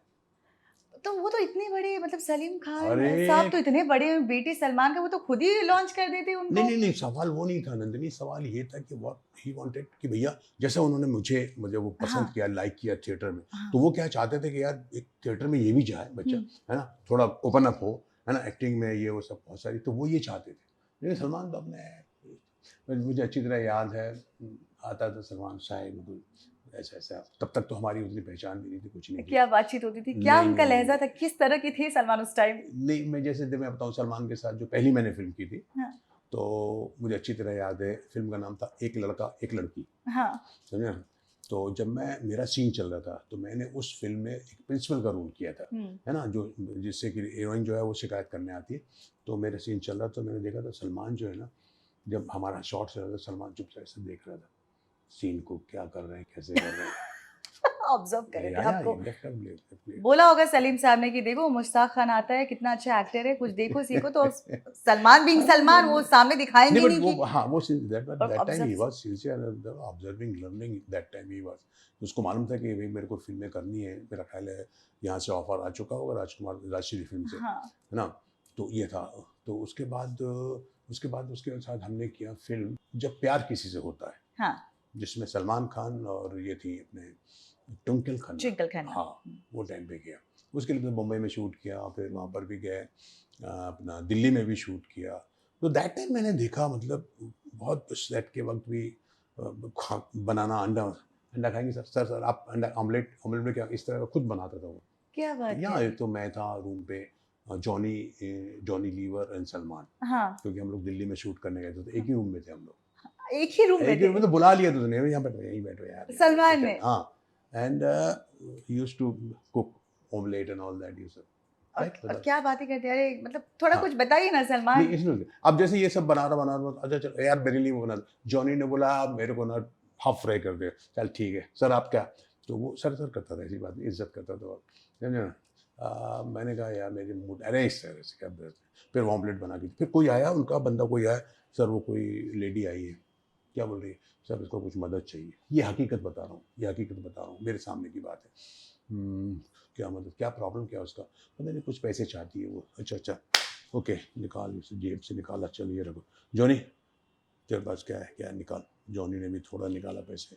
तो वो तो इतने बड़े, मतलब सलीम खान अरे साहब तो इतने बड़े, बेटे सलमान का, वो तो खुद ही लॉन्च कर देते उनको। नहीं, सवाल वो नहीं था नंदिनी, सवाल ये था कि व्हाट ही वांटेड, कि भैया जैसे उन्होंने मुझे वो पसंद हाँ। किया, लाइक किया थिएटर में, हाँ। तो वो क्या चाहते थे कि यार एक थिएटर में ये भी जाए बच्चा, है ना, थोड़ा ओपन अप हो, है ना, एक्टिंग में ये वो सब बहुत सारी, तो वो ये चाहते थे। लेकिन सलमान तो अपने, मुझे अच्छी तरह याद है, आता था सलमान साहब, ऐसा तब तक तो हमारी उतनी पहचान भी नहीं थी, कुछ नहीं थी। क्या बातचीत होती थी, क्या नहीं, उनका नहीं, लहजा था, किस तरह के थे सलमान उस टाइम? नहीं, मैं जैसे मैं बताऊँ, सलमान के साथ जो पहली मैंने फिल्म की थी, हाँ। तो मुझे अच्छी तरह याद है, फिल्म का नाम था एक लड़का एक लड़की, हाँ। समझे ना। तो जब मेरा सीन चल रहा था, तो मैंने उस फिल्म में एक प्रिंसिपल का रोल किया था, है ना, जो जिससे कि हीरोइन जो है वो शिकायत करने आती है। तो मेरा सीन चल रहा था, तो मैंने देखा था सलमान जो है ना, जब हमारा शॉट चल रहा था, सलमान चुपचाप से देख रहा था सीन को, क्या कर रहे हैं, कैसे कर रहे हैं। ऑब्जर्व कर रहे थे आपको। डेफिनेटली बोला होगा सलीम साहब ने कि देखो मुश्ताक खान आता है, कितना अच्छा एक्टर है, कुछ देखो सीखो। तो सलमान बीइंग सलमान, वो सामने दिखाएंगे नहीं वो कि, हाँ, वो that time he observe. Was sincere, observing, learning, that time he was. उसको मालूम था कि भाई मेरे को फिल्में करनी है, मेरा ख्याल है यहाँ से ऑफर आ चुका होगा राजकुमार राजश्री फिल्म से, हाँ। है ना। तो ये था। तो उसके साथ हमने किया फिल्म जब प्यार किसी से होता है, हाँ। जिसमें सलमान खान और ये थी अपने ट्विंकल खन्ना। ट्विंकल खन्ना। हाँ, वो टाइम पे किया। उसके लिए तो मुंबई में शूट किया, फिर वहाँ पर भी गए, अपना दिल्ली में भी शूट किया। तो दैट टाइम मैंने देखा, मतलब बहुत सेट के वक्त भी बनाना, अंडा खाएंगे सर आप अंडा ऑमलेट में क्या, इस तरह का खुद बनाता था वो। क्या बात या है। तो मैं था रूम पे, जॉनी जॉनी लीवर एंड सलमान, हाँ, क्योंकि हम लोग दिल्ली में शूट करने गए थे, तो एक ही रूम में थे हम लोग। एक ही रूम में एक ही थे। रूम में तो बुला लिया तो नहीं, यहाँ बैठो, यहीं बैठो यार, सलमान ने। हाँ। And used to cook omelette and all that, you सब और क्या बातें करते हैं, अरे मतलब थोड़ा हाँ। कुछ बताइए ना नहीं सलमान। इसमें अब जैसे ये सब बना रहा, अच्छा चलो यार मेरे लिए वो बना दो। जॉनी ने बोला आप मेरे को ना हाफ फ्राई कर दे, चल ठीक है सर आप क्या, तो वो सर करता था, ऐसी बात नहीं, इज्जत करता था, समझे ना। मैंने कहा यार मेरी मूड, अरे इस तरह से क्या, फिर ऑमलेट बना के, फिर कोई आया, उनका बंदा कोई आया, सर वो कोई लेडी आई है, क्या बोल रही है, सर इसको कुछ मदद चाहिए, ये हकीकत बता रहा हूँ, ये हकीकत बता रहा हूँ, मेरे सामने की बात है। क्या मदद, क्या प्रॉब्लम, क्या उसका, पता नहीं कुछ पैसे चाहती है वो, अच्छा ओके, निकाल, उसे जेब से निकाला, चल ये रखो, जॉनी तेरे पास क्या है, क्या निकाल। जॉनी ने भी थोड़ा निकाला पैसे,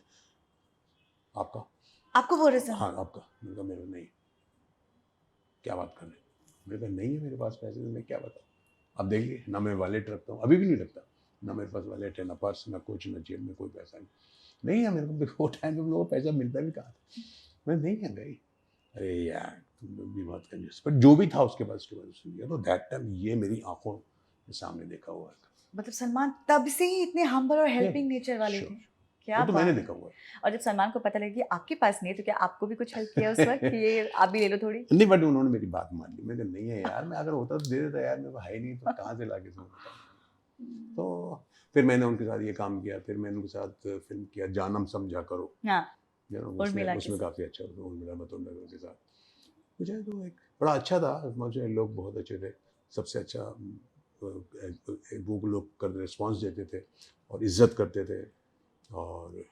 आपका, आपको बोल रहे सर। हाँ आपका, मैंने कहा मेरे नहीं, क्या बात कर रहे, मैंने कहा नहीं है मेरे पास पैसे, तो मैं क्या बताऊँ, अब देखिए ना मैं वॉलेट रखता हूँ, अभी भी नहीं रखता, ना मेरे पास वॉलेट है, ना पर्स, ना कुछ, ना जेब में कोई पैसा नहीं है मेरे को, वो टाइम पे हम लोगों को पैसा मिलता भी कहाँ था, मैं नहीं है भाई, अरे यार तुम लोग भी मत करिए, पर जो भी था उसके बाद उसने लिया, तो दैट टाइम ये मेरी आंखों के सामने देखा हुआ है। मतलब सलमान तब से ही इतने हम्बल और हेल्पिंग नेचर वाले Sure. थे। क्या वो तो बात मैंने है। देखा हुआ है। और जब सलमान को पता लगा कि आपके पास नहीं है, तो क्या आपको भी कुछ हेल्प किया उस वक्त कि ये आप भी ले लो थोड़ी? नहीं बट उन्होंने मेरी बात मान ली, मैंने कहा नहीं है यार, मैं अगर होता तो दे देता यार, मेरे को है ही नहीं, तो कहाँ से लाके दूँ बताओ। तो फिर मैंने उनके साथ ये काम किया, फिर मैंने उनके साथ फिल्म किया जानम समझा करो, हाँ, उसमें उर्मिला के उसमें साथ। काफ़ी अच्छा था, उर्मिला मातोंडकर के साथ, मुझे तो एक बड़ा अच्छा था, मुझे लोग बहुत अच्छे थे, सबसे अच्छा वो लोग कर रिस्पॉन्स देते थे और इज्जत करते थे, और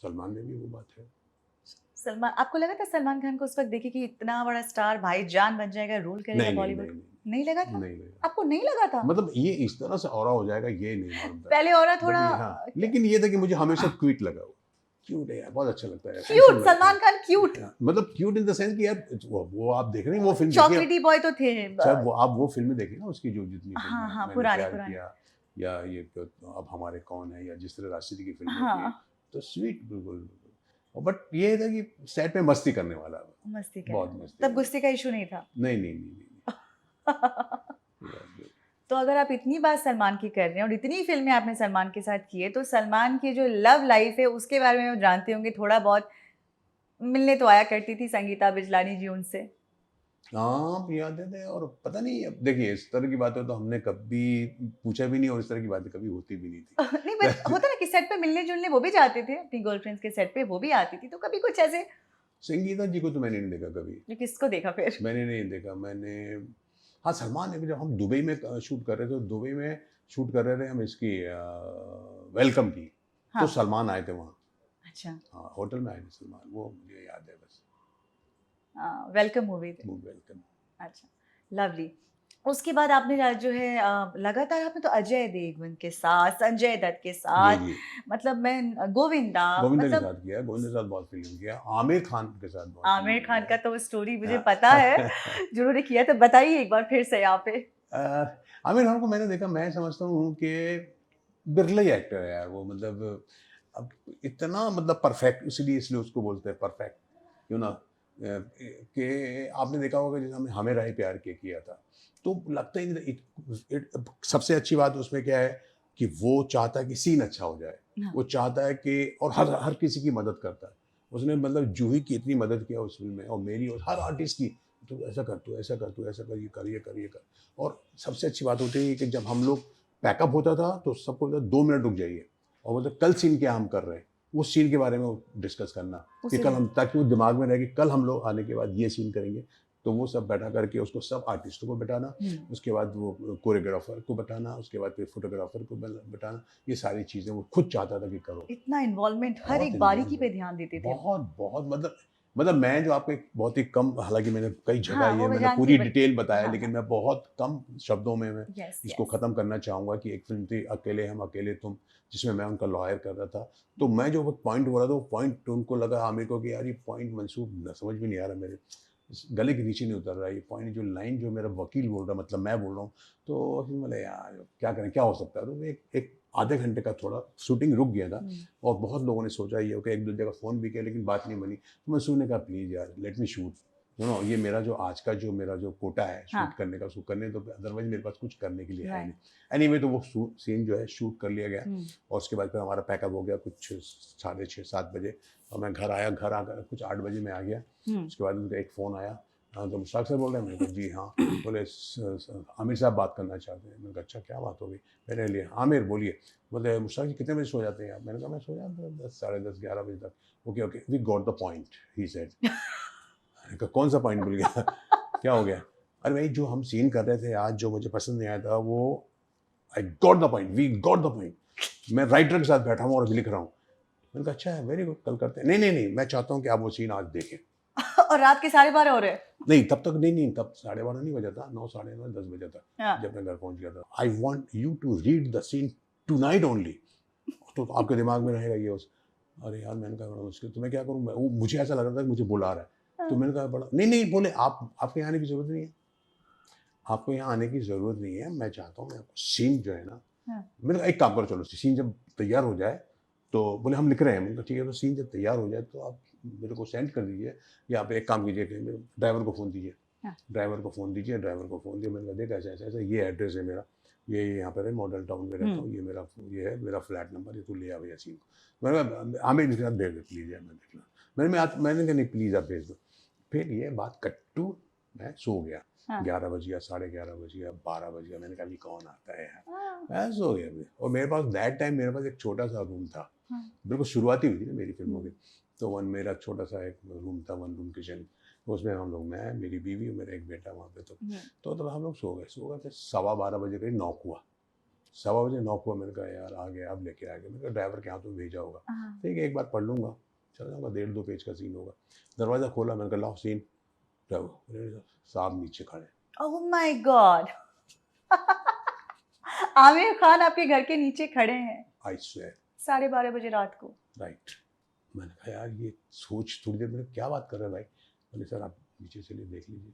सलमान में भी वो बात है। सलमान, आपको लगा था सलमान खान को उस वक्त देखे कि इतना बड़ा स्टार भाईजान बन जाएगा, रूल करेगा नहीं नहीं बॉलीवुड? नहीं नहीं लगा था? नहीं नहीं, आपको नहीं लगा था? मतलब ये इस तरह से ऑरा हो जाएगा ये नहीं मालूम था, पहले और बट थोड़ा ये हाँ, लेकिन ये था कि मुझे हमेशा क्यूट लगा वो, क्यूट है यार, बहुत अच्छा लगता है, क्यूट, handsome लगता है। सलमान खान क्यूट। हाँ, मतलब क्यूट इन द सेंस कि यार वो आप देख रहे हैं, वो फिल्म देखिए चॉकलेटी बॉय तो थे। सर, वो आप वो फिल्में देखिए ना उसकी, जो जितनी फिल्में हाँ हैं, हाँ, मैंने पुराने प्यार पुराने। किया, या ये अब हमारे कौन है, या जिस तरह राशिद की फिल्में थी, हाँ, तो स्वीट बिल्कुल, बट ये था कि सेट में मस्ती करने वाला, मस्ती बहुत कर मस्ती तब करने गुस्से का इशू नहीं था। नहीं नहीं नहीं नहीं, नहीं। तो अगर आप इतनी बात सलमान की कर रहे हैं और इतनी फिल्में आपने सलमान के साथ की है, तो सलमान की जो लव लाइफ है उसके बारे में जानते होंगे थोड़ा बहुत। मिलने तो आया करती थी संगीता बिजलानी जी उनसे। हाँ यादें थे, और पता नहीं, अब देखिए इस तरह की बातें तो हमने कभी पूछा भी नहीं, और इस तरह की बातें कभी होती भी नहीं नहीं, बट थी। होता ना कि सेट पे मिलने जुलने वो भी जाते थे, अपनी गर्लफ्रेंड्स के सेट पे वो भी आती थी, तो कभी कुछ ऐसे। संगीता जी को तो मैंने नहीं देखा कभी, जो किसको देखा फिर? मैंने नहीं देखा, हाँ सलमान ने भी, जब हम दुबई में शूट कर रहे थे, दुबई में शूट कर रहे थे हम इसकी वेलकम की, तो हाँ। सलमान आए थे वहाँ, अच्छा। हाँ होटल में आए थे सलमान, वो मुझे याद है बस, वेलकम मूवी थी। वो वेलकम। अच्छा, लवली। उसके बाद आपने जो है लगातार आपने तो अजय देवगन के साथ, संजय दत्त के जी साथ, जी, मतलब मैं गोविंदा, गोविंदा के मतलब साथ किया, गोविंदा के साथ बहुत फिल्म किया, आमिर खान के साथ बहुत आमिर फिल्म खान का किया। तो वो स्टोरी मुझे हाँ। पता है जो उन्होंने किया, तो बताइए एक बार फिर से यहाँ पे। आमिर खान को मैंने देखा, मैं समझता हूँ कि बिरला ही एक्टर है यार वो, मतलब अब इतना मतलब परफेक्ट, इसलिए उसको बोलते हैं परफेक्ट, यू नो, कि आपने देखा होगा जैसे हमने हमें राय प्यार के किया था, तो लगता ही नहीं, सबसे अच्छी बात उसमें क्या है कि वो चाहता है कि सीन अच्छा हो जाए, हाँ। वो चाहता है कि, और हर हर किसी की मदद करता है, उसने मतलब जूही की इतनी मदद किया उस फिल्म में, और मेरी और हर आर्टिस्ट की, तू ऐसा कर, तू ऐसा कर, तू ऐसा कर, ये कर, ये कर, ये कर। और सबसे अच्छी बात होती है कि जब हम लोग पैकअप होता था तो सबको बोलता 2 मिनट रुक जाइए, और बोलते कल सीन क्या हम कर रहे हैं, उस सीन के बारे में डिस्कस करना कि उसी कल दिन। हम, ताकि वो दिमाग में रहे कि कल हम लोग आने के बाद ये सीन करेंगे, तो वो सब बैठा करके उसको सब आर्टिस्टों को बैठाना, उसके बाद वो कोरियोग्राफर को बैठाना, उसके बाद फिर फोटोग्राफर को बैठाना, ये सारी चीज़ें वो खुद चाहता था कि करो। इतना इन्वॉल्वमेंट, हर बहुत एक बारीकी involved पे है, ध्यान देते थे। बहुत बहुत, मतलब मैं जो आपको एक बहुत ही कम, हालांकि मैंने कई जगह हाँ, वो ये मैं मैंने जानती पूरी हूँ, डिटेल बताया, हाँ लेकिन हाँ, मैं बहुत कम शब्दों में मैं यस इसको यस। ख़त्म करना चाहूँगा कि एक फिल्म थी अकेले हम अकेले तुम, जिसमें मैं उनका लॉयर कर रहा था, तो मैं जो वो पॉइंट बोला था, वो पॉइंट उनको लगा आमिर को कि यार ये पॉइंट मंसूब न समझ में नहीं आ रहा मेरे, गले के नीचे नहीं उतर रहा है ये पॉइंट, जो लाइन जो मेरा वकील बोल रहा है, मतलब मैं बोल रहा हूँ, तो फिर बोले यार क्या करें, क्या हो सकता है। तो एक आधे घंटे का थोड़ा शूटिंग रुक गया था, और बहुत लोगों ने सोचा ये ओके, एक दो जगह फ़ोन भी किया लेकिन बात नहीं बनी। तो मैं सुनने का प्लीज़ यार लेट मी शूट, ये मेरा जो आज का जो मेरा जो कोटा है शूट करने का, उसको करने तो अदरवाइज मेरे पास कुछ करने के लिए है नहीं। एनीवे तो वो सीन जो है शूट कर लिया गया, और उसके बाद फिर हमारा पैकअप हो गया कुछ 6:30-7 बजे, और मैं घर आया, घर आकर कुछ 8 बजे मैं आ गया। उसके बाद उनका एक फ़ोन आया, हाँ तो मुश्ताक सर बोल रहे हैं। मैंने कहा जी हाँ। बोले आमिर साहब बात करना चाहते हैं। मैंने कहा अच्छा क्या बात होगी मेरे लिए। आमिर बोलिए। बोले मुश्ताक जी कितने बजे सो जाते हैं आप। मैंने कहा मैं सो जाता हूँ 10, साढ़े 10, 11 बजे तक। Okay okay we got the point he said. मैंने कहा कौन सा पॉइंट भूल गया क्या हो गया। अरे भाई जो हम सीन कर रहे थे आज, जो मुझे पसंद नहीं आया था, वो I got the point, we got the point. मैं राइटर के साथ बैठा हूँ और लिख रहा हूँ। मैंने कहा अच्छा है, वेरी गुड, कल करते हैं। नहीं नहीं नहीं, मैं चाहता हूँ कि आप वो सीन आज देखें। और रात के 12:30 हो रहे? नहीं तब तक नहीं, तब 12:30 नहीं बजा था, 9, साढ़े 9, 10 बजा था जब मैं घर पहुंच गया था। I want you to read the scene tonight only. तो आपके दिमाग में रहेगा ये अरे यार मैंने कहा बड़ा मुश्किल, तो मैं क्या करूँ। वो मुझे ऐसा लग रहा था कि मुझे बुला रहा है। तो मैंने कहा बड़ा नहीं बोले आपके यहाँ आने की ज़रूरत नहीं है, आपको यहाँ आने की ज़रूरत नहीं है। मैं चाहता हूँ मैं आपको सीन जो है ना, मैंने कहा एक काम करो, चलो सीन जब तैयार हो जाए तो बोले हम लिख रहे हैं। मैंने कहा ठीक है, तो सीन जब तैयार हो जाए तो आप मेरे को सेंड कर दीजिए, या आप एक काम कीजिए, ड्राइवर को फ़ोन दीजिए। ड्राइवर को फ़ोन दीजिए, ड्राइवर को फ़ोन दिया। मैंने कहा देख ऐसा ऐसा ऐसा, ये एड्रेस है मेरा, ये यहाँ पर है, मॉडल टाउन में रहता हूँ, ये है मेरा फ्लैट नंबर, ये तू ले आ भैया सीन को। मैंने कहा आमिर के साथ भेज दो प्लीज़ यार, मैं देख लो। मैंने कहा नहीं प्लीज़ आप भेज दो। फिर ये बात कट्टू मैं सो गया। 11 बज गया, 11:30 बज गया, 12 बज गया। मैंने कहा अभी कौन आता है यार, मैं सो गया। और मेरे पास दैट टाइम मेरे पास एक छोटा सा रूम था, बिल्कुल शुरुआती हुई थी ना मेरी फिल्मों की। तो मेरा छोटा सा एक रूम था, 1 रूम किचन, उसमें हम लोग, मैं, मेरी बीवी और मेरा एक बेटा वहाँ पे। तो हम लोग सो गए। फिर 12:15 बजे करीब नॉक हुआ, 1:15 बजे नॉक हुआ। मैंने कहा यार आ गया, अब लेके आ गया। मैंने कहा ड्राइवर के हाथों में भेजा होगा, ठीक है एक बार पढ़ लूँगा, चल जाऊँगा, 1.5-2 पेज का सीन होगा। दरवाज़ा खोला, मैंने कहा लाओ सीन। साहब नीचे खड़े। Oh my God. Aamir Khan आपके घर के नीचे खड़े हैं, आई स्वेयर, 12:30 बजे रात को। राइट। मैंने कहा यार ये सोच थोड़ी देर, मैंने क्या बात कर रहे हैं भाई। बोले सर आप नीचे चलिए देख लीजिए।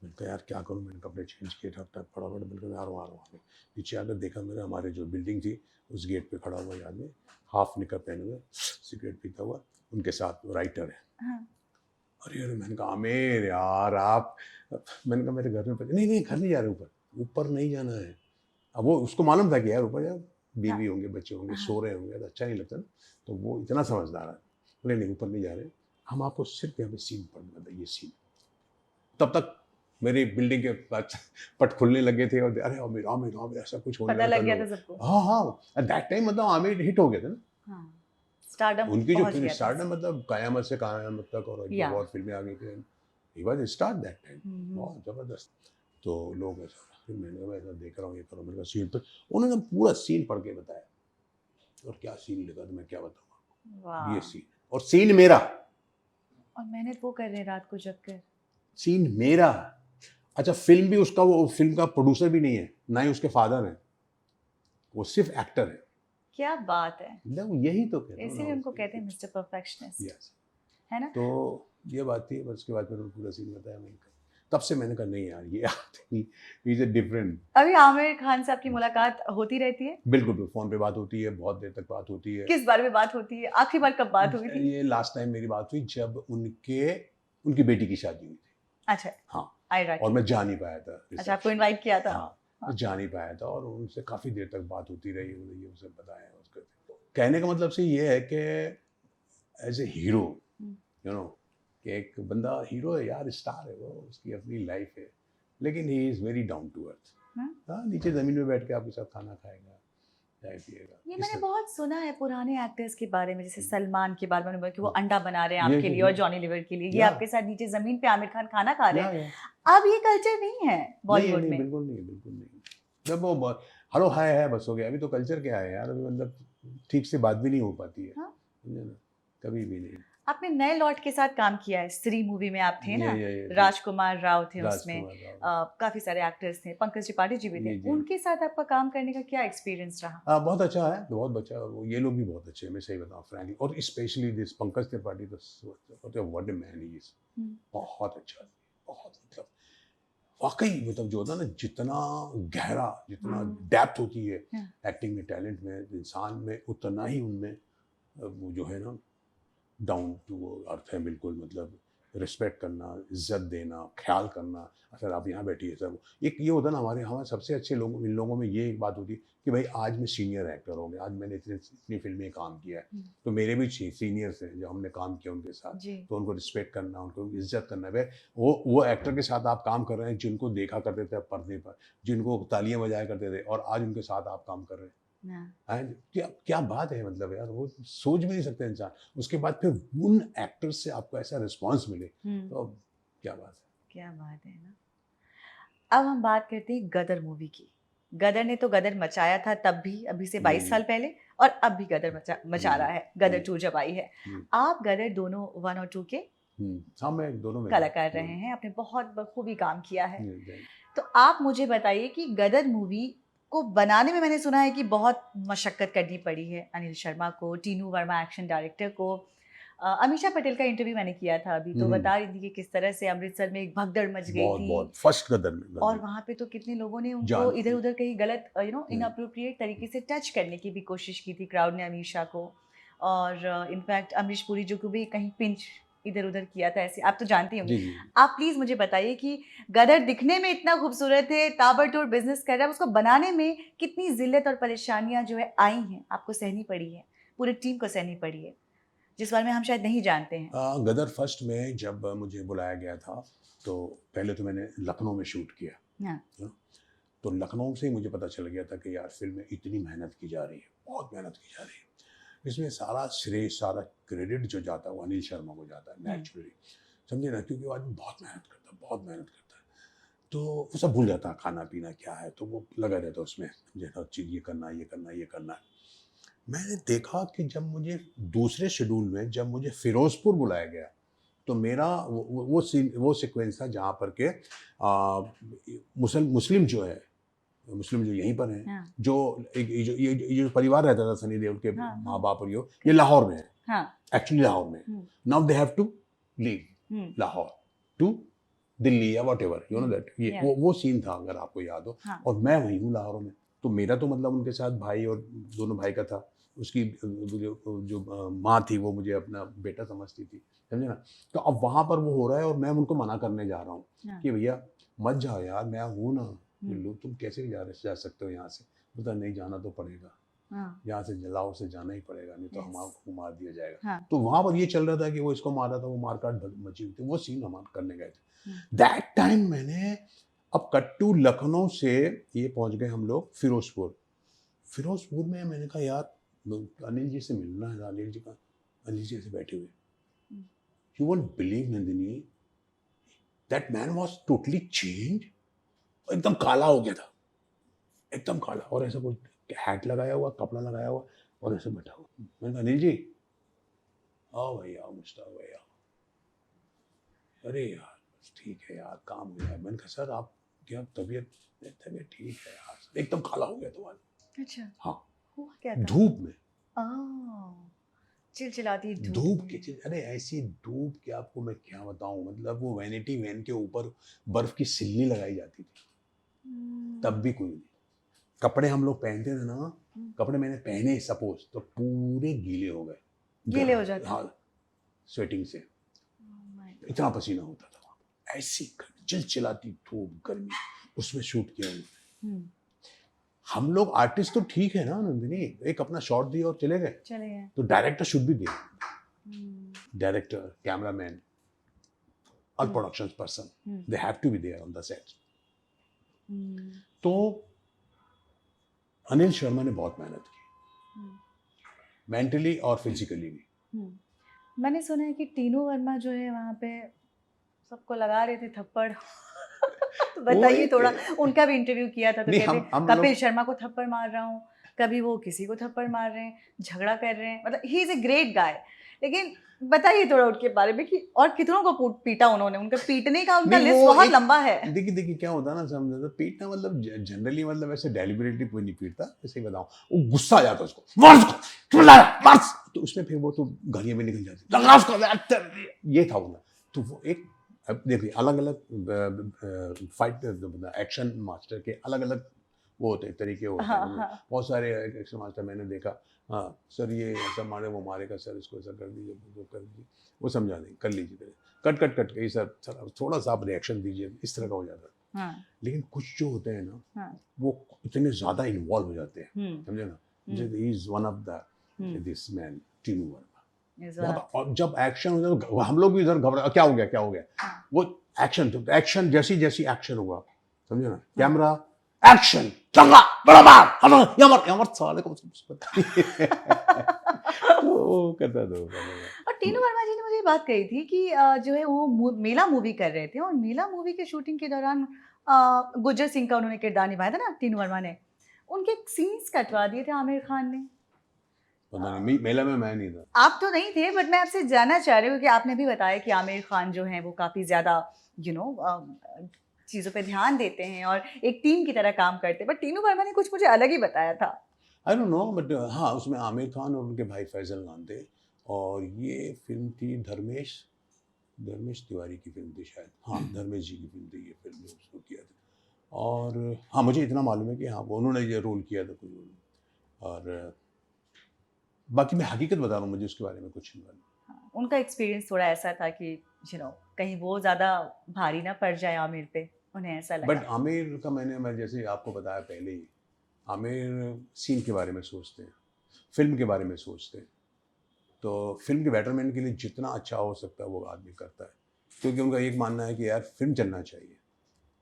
मैंने कहा यार क्या करूँ, मैंने कपड़े चेंज किए, फटाफट फटाफट। मैंने कहा आ रहा हूँ। नीचे आकर देखा, मैंने हमारे जो बिल्डिंग थी उस गेट पे खड़ा हुआ आदमी, हाफ निकर पहने हुए, सिगरेट पीता हुआ, उनके साथ राइटर है। अरे मैंने कहा आमिर यार आप, मैंने कहा मेरे घर में नहीं घर नहीं जा रहे, ऊपर नहीं जाना है। अब वो उसको मालूम था कि यार ऊपर यार बीवी होंगे, बच्चे होंगे, सो रहे होंगे, तो अच्छा नहीं लगता ना। तो वो इतना समझदार है, बोले नहीं ऊपर नहीं जा रहे, हम आपको सिर्फ यहाँ पे सीन पढ़ने बताइए, ये सीन। तब तक मेरी बिल्डिंग के पट खुलने लगे थे, और अरे आमिर आमिर आमिर ऐसा कुछ होने लग गया था सबको। हाँ एट दैट टाइम मतलब आमिर हिट हो गए थे ना। स्टारडम उनकी जो स्टारडम मतलब कयामत से कयामत तक, और बहुत फिल्में आ गई थी, he was star that time, बहुत जबरदस्त। तो लोग ऐसा, फिर मैंने ऐसा देख रहा हूँ, ये करो, मेरे सीन पर उन्होंने पूरा सीन पढ़ के बताया, और क्या सीन लिखा तो मैं क्या बताऊँ, ये सीन, और सीन मेरा, और मेहनत वो कर रहे हैं रात को जग कर, सीन मेरा। अच्छा फिल्म भी उसका, वो फिल्म का प्रोड्यूसर भी नहीं है, ना ही उसके फादर है, वो सिर्फ एक्टर है। क्या बात है, यही तो कहते हैं, इसीलिए उनको कहते हैं मिस्टर परफेक्शनिस्ट, यस है ना। तो ये बात थी। बस उसके बाद फिर पूरा सीन बताया मैंने, तब से मैंने कहा नहीं यार ये आदमी इज अ डिफरेंट। अभी आमिर खान से आपकी मुलाकात होती रहती है? बिल्कुल, फोन पे बात होती है, बहुत देर तक बात होती है। किस बारे में बात होती है? आखिरी बार कब बात हुई थी? ये लास्ट टाइम मेरी बात हुई जब उनकी बेटी की शादी हुई थी। अच्छा हाँ, राइट। और मैं जा नहीं पाया था। अच्छा, आपको इनवाइट किया था? हाँ, मैं जा नहीं पाया था, और उनसे काफ़ी देर तक बात होती रही, ये उसे बताया उसके। कहने का मतलब से ये है कि as a hero, you know, कि एक बंदा हीरो है यार, स्टार है वो, उसकी अपनी लाइफ है, लेकिन he is very down to earth. हाँ, नीचे ज़मीन में बैठ के आपके साथ खाना खाएगा, चाय पिएगा। ये मैंने बहुत सुना है पुराने एक्टर्स के बारे में, जैसे सलमान के बारे में कि वो अंडा बना रहे हैं आपके लिए और जॉनी लीवर के लिए, ये आपके साथ नीचे जमीन पे आमिर खान खाना खा रहे हैं। अब ये कल्चर नहीं है बॉलीवुड में। बिल्कुल नहीं। जब वो हेलो हाय है बस हो गया। अभी तो कल्चर क्या है यार, अभी मतलब ठीक से बात भी नहीं हो पाती है, समझे ना, कभी भी नहीं। आपने नए लॉट के साथ काम किया है, स्त्री मूवी में आप थे ना, ये राजकुमार राव थे उसमें, राजकुमार राव। काफी सारे एक्टर्स थे, पंकज त्रिपाठी जी भी थे, जी। उनके साथ आपका काम करने का क्या एक्सपीरियंस रहा? बहुत अच्छा है, बहुत अच्छा है। ये लोग भी बहुत अच्छे हैं, मैं सही बताऊँ फ्रैंकली, और स्पेशली दिस पंकज त्रिपाठी, तो what a man he is. बहुत अच्छा, बहुत मतलब वाकई मतलब जो होता है ना, जितना गहरा, जितना डेप्थ होती है एक्टिंग में, टैलेंट में, इंसान में, उतना ही उनमें वो जो है ना, डाउन टू अर्थ है बिल्कुल। मतलब रिस्पेक्ट करना, इज्जत देना, ख्याल करना। अगर आप यहाँ बैठिए सब, एक ये होता है ना, हमारे सबसे अच्छे लोग, इन लोगों में ये एक बात होती है कि भाई आज मैं सीनियर एक्टर हो गया, आज मैंने इतनी फिल्में काम किया है, तो मेरे भी सीनियर्स हैं जो हमने काम किया उनके साथ, तो उनको रिस्पेक्ट करना, उनको इज्जत करना। भाई वो एक्टर के साथ आप काम कर रहे हैं जिनको देखा करते थे पर्दे पर, जिनको तालियां बजाया करते थे, और आज उनके साथ आप काम कर रहे हैं। क्या क्या बात है, मतलब यार वो सोच भी नहीं सकते इंसान। उसके बाद फिर उन एक्टर्स से आपको ऐसा रिस्पांस मिले, तो क्या बात है, क्या बात है ना। अब हम बात करते हैं गदर मूवी की। गदर ने तो गदर मचाया था तब भी, अभी से 22 साल पहले, और अब भी गदर मचा रहा है, गदर 2 जब आई है। आप गदर दोनों 1 और 2 के हाँ, मैं दोनों में कलाकार रहे हैं, आपने बहुत बखूबी काम किया है। तो आप मुझे बताइए कि गदर मूवी को बनाने में मैंने सुना है कि बहुत मशक्कत करनी पड़ी है अनिल शर्मा को, टीनू वर्मा एक्शन डायरेक्टर को। अमीषा पटेल का इंटरव्यू मैंने किया था अभी, तो बता रही थी कि किस तरह से अमृतसर में एक भगदड़ मच गई थी, बहुत फर्स्ट गदर में, और वहाँ पे तो कितने लोगों ने उनको इधर उधर कहीं गलत इनअप्रोप्रिएट तरीके से टच करने की भी कोशिश की थी क्राउड ने अमीषा को, और इनफैक्ट अमरीश पुरी जो को भी कहीं पिंच इधर उधर किया था, ऐसे आप तो जानते ही होंगे। आप प्लीज मुझे बताइए कि गदर दिखने में इतना खूबसूरत है, ताबड़तोड़ बिजनेस कर रहा है, उसको बनाने में कितनी जिल्लत और परेशानियां जो है आई हैं, आपको सहनी पड़ी है, पूरी टीम को सहनी पड़ी है, जिस बारे में हम शायद नहीं जानते हैं। गदर फर्स्ट में जब मुझे बुलाया गया था, तो पहले तो मैंने लखनऊ में शूट किया। तो लखनऊ से ही मुझे पता चल गया था कि यार फिल्म में इतनी मेहनत की जा रही है, बहुत मेहनत की जा रही है, इसमें सारा श्रेय, सारा क्रेडिट जो जाता है वो अनिल शर्मा को जाता है नेचुरली, समझे ना, क्योंकि वो आदमी बहुत मेहनत करता है, बहुत मेहनत करता है। तो वो सब भूल जाता है, खाना पीना क्या है, तो वो लगा रहता है उसमें, मुझे हर चीज़ ये करना, ये करना, ये करना है। मैंने देखा कि जब मुझे दूसरे शेड्यूल में जब मुझे फिरोजपुर बुलाया गया, तो मेरा वो सीक्वेंस था जहाँ पर के मुस्लिम जो यहीं पर हैं, जो ये जो परिवार रहता था सनी देओल के माँ बाप, और ये लाहौर में है, एक्चुअली लाहौर में। Now they have to leave Lahore to Delhi या whatever, you know that, ये वो सीन था, अगर आपको याद हो। और मैं वहीं हूँ लाहौर में, तो मेरा तो मतलब उनके साथ भाई, और दोनों भाई का था, उसकी जो माँ थी वो मुझे अपना बेटा समझती थी, समझे ना। तो अब वहाँ पर वो हो रहा है, और मैं उनको मना करने जा रहा हूँ कि भैया मत जाओ यार, मैं हूँ ना, तुम कैसे जा सकते हो यहाँ से। बोलता नहीं, जाना तो पड़ेगा, यहाँ से लाहौर से जाना ही पड़ेगा, नहीं तो हमको मार दिया जाएगा। तो वहाँ पर ये चल रहा था कि वो इसको मारा था, वो मारकाट मची हुई थी, वो सीन हम करने गए थे। दैट टाइम मैंने, अब कट टू लखनऊ से ये पहुँच गए हम लोग फिरोजपुर में। मैंने कहा यार अनिल जी से मिलना है। अनिल जी ऐसे बैठे हुए, you won't believe Nandini, that man was totally change, एकदम काला हो गया था, एकदम काला, और ऐसा कोई हैट लगाया हुआ, कपड़ा लगाया हुआ, और ऐसे बैठा हुआ। मैंने कहा अनिल जी आओ भैया, मुश्ताक भैया, अरे यार ठीक है यार, काम हो गया। मैंने कहा सर आप क्या तबीयत ठीक है यार, एकदम काला हो गया तो। अच्छा, हाँ, हुआ क्या था? धूप में, चिलचिलाती धूप की चीज, अरे ऐसी धूप कि आपको मैं क्या बताऊं, मतलब वो वैनिटी वैन के ऊपर बर्फ की सिल्ली लगाई जाती थी, तब भी कोई नहीं। कपड़े हम लोग पहनते थे ना, कपड़े मैंने पहने सपोज, तो पूरे गीले हो गए, गीले हो जाते, हाँ, स्वेटिंग से, इतना पसीना होता था। ऐसी चिलचिलाती धूप, गर्मी, उसमें शूट किया उन्होंने। हम लोग आर्टिस्ट तो ठीक है ना नंदिनी, एक अपना शॉट दिया और चले गए, तो डायरेक्टर शुड भी दिया, डायरेक्टर, कैमरामैन और production person, they have to be there on the set. तो अनिल शर्मा ने बहुत मेहनत की, मेंटली और फिजिकली भी। मैंने सुना है कि टीनू वर्मा जो है वहाँ पे सबको लगा रहे थे थप्पड़। तो बताइए थोड़ा, उनका भी इंटरव्यू किया था, तो कहते कपिल शर्मा को थप्पड़ मार रहा हूँ, कभी वो किसी को थप्पड़ मार रहे हैं, झगड़ा कर रहे हैं, मतलब he is a great guy. लेकिन बताइए थोड़ा उनके बारे में कि और कितनों को पीटा उन्होंने, उनका पीटने का उनका नहीं, लिस्ट वो बहुत एक- लंबा है। देखिए क्या होता है ना, समझे तो पीटना मतलब जनरली मतलब ऐसे डेलिबरेटली कोई नहीं पीटता, ऐसे ही बताऊं, वो गुस्सा आ जाता है उसको, मार उसको, चिल्ला मार, तो उसमें फिर वो तो गालियां भी निकल जाती, लगा उसको, ये था उनका। तो वो एक, अब देखिए अलग अलग फाइट एक्शन मास्टर के अलग अलग वो होते हैं, तरीके होते हैं हाँ उनमें। हाँ बहुत सारे एक्शन मास्टर मैंने देखा, हाँ सर ये ऐसा मारे, वो मारेगा सर, इसको ऐसा कर दीजिए, वो कर दीजिए, वो समझा देंगे, कर लीजिए, कट के सर सर थोड़ा सा आप रिएक्शन दीजिए, इस तरह का हो जाता है। हाँ लेकिन कुछ जो होते हैं ना, हाँ वो इतने ज़्यादा इन्वॉल्व हो जाते हैं, हम्म समझे ना, hmm he is one of the hmm this man, Tinu Verma. इस बार बहुत, और जब एक्शन हो जाए तो हम लोग भी इधर घबरा, क्या हो गया क्या हो गया, हाँ वो एक्शन जैसी जैसी एक्शन हुआ, समझे ना, हाँ। कैमरा एक्शन, चंगा बड़ा मार, यहाँ मत साले को तो वो करता था वो करता था। और टीनू वर्मा जी ने मुझे ये बात कही थी कि जो है वो मेला मूवी कर रहे थे और मेला मूवी के शूटिंग के दौरान गुर्जर सिंह का उन्होंने किरदार निभाया था ना टीनू वर्मा ने, उनके सीन्स कटवा दिए थे आमिर खान ने। पता नहीं, मेला में मैं नहीं था। आप तो नहीं थे, बट मैं आपसे जानना चाह रही हूँ कि आपने भी बताया कि आमिर खान जो हैं वो काफ़ी ज़्यादा यू नो चीज़ों पे ध्यान देते हैं और एक टीम की तरह काम करते हैं, बट टीनू वर्मा ने कुछ मुझे अलग ही बताया था। आई डोंट नो, बट हाँ उसमें आमिर खान और उनके भाई फैजल खान थे, और ये फिल्म थी धर्मेश धर्मेश तिवारी की फिल्म थी शायद, हाँ धर्मेश जी की फिल्म थी ये फिल्म, उसको किया था। और हाँ मुझे इतना मालूम है कि हाँ वो उन्होंने ये रोल किया था कोई रोल, और बाकी मैं हकीकत बता रहा हूँ, मुझे उसके बारे में कुछ नहीं मालूम। हाँ, उनका एक्सपीरियंस थोड़ा ऐसा था कि कहीं वो ज़्यादा भारी ना पड़ जाए आमिर पे, उन्हें ऐसा बट लगा। आमिर का मैं जैसे आपको बताया पहले ही, आमिर सीन के बारे में सोचते हैं, फिल्म के बारे में सोचते हैं, तो फिल्म के बेटरमेंट के लिए जितना अच्छा हो सकता है वो आदमी करता है, क्योंकि उनका एक मानना है कि यार फिल्म चलना चाहिए,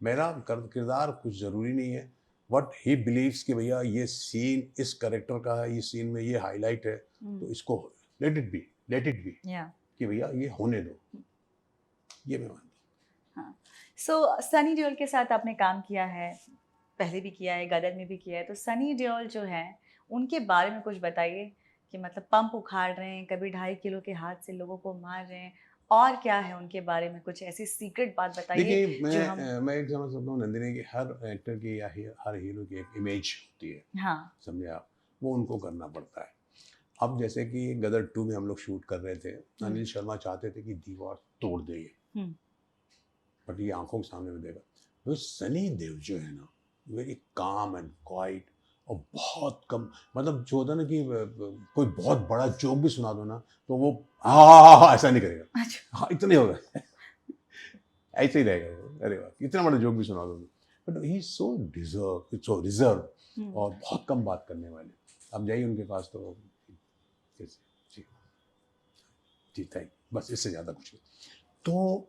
मेरा किरदार कुछ ज़रूरी नहीं है, वट ही बिलीव्स कि भैया ये सीन इस करेक्टर का है, इस सीन में ये हाईलाइट है, तो इसको लेट इट बी या कि भैया ये होने दो, ये मैं मानता हाँ, सो सनी देओल के साथ आपने काम किया है, पहले भी किया है, गदर में भी किया है, तो सनी देओल जो हैं उनके बारे में कुछ बताइए कि मतलब पंप उखाड़ रहे हैं, कभी 2.5 किलो के हाथ से लोगों को मार रहे हैं, और क्या है उनके बारे में कुछ ऐसी सीक्रेट बात बताइए देखिए जो हम। मैं एक समझ सकता हूँ नंदिनी की, हर एक्टर की या हर हीरो की एक इमेज होती है, हाँ समझे आप, वो उनको करना पड़ता है। अब जैसे कि गदर 2 में हम लोग शूट कर रहे थे, अनिल शर्मा चाहते थे कि दीवार तोड़ दे ये, हम्म, बट ये आंखों के सामने में देखा, तो सनी देओल जो है ना, वेरी काम एंड क्वाइट, और बहुत कम, मतलब जो होता है ना कि कोई बहुत बड़ा जोक भी सुना दो ना, तो वो हाँ ऐसा नहीं करेगा, अच्छा हाँ इतना ही होगा ऐसे ही रहेगा वो, अरे वाह इतना बड़ा जोक भी सुना दो, बट ही सो रिजर्व और बहुत कम बात करने वाले। अब जाइए उनके पास तो जी जी थैंक, बस इससे ज़्यादा कुछ नहीं। तो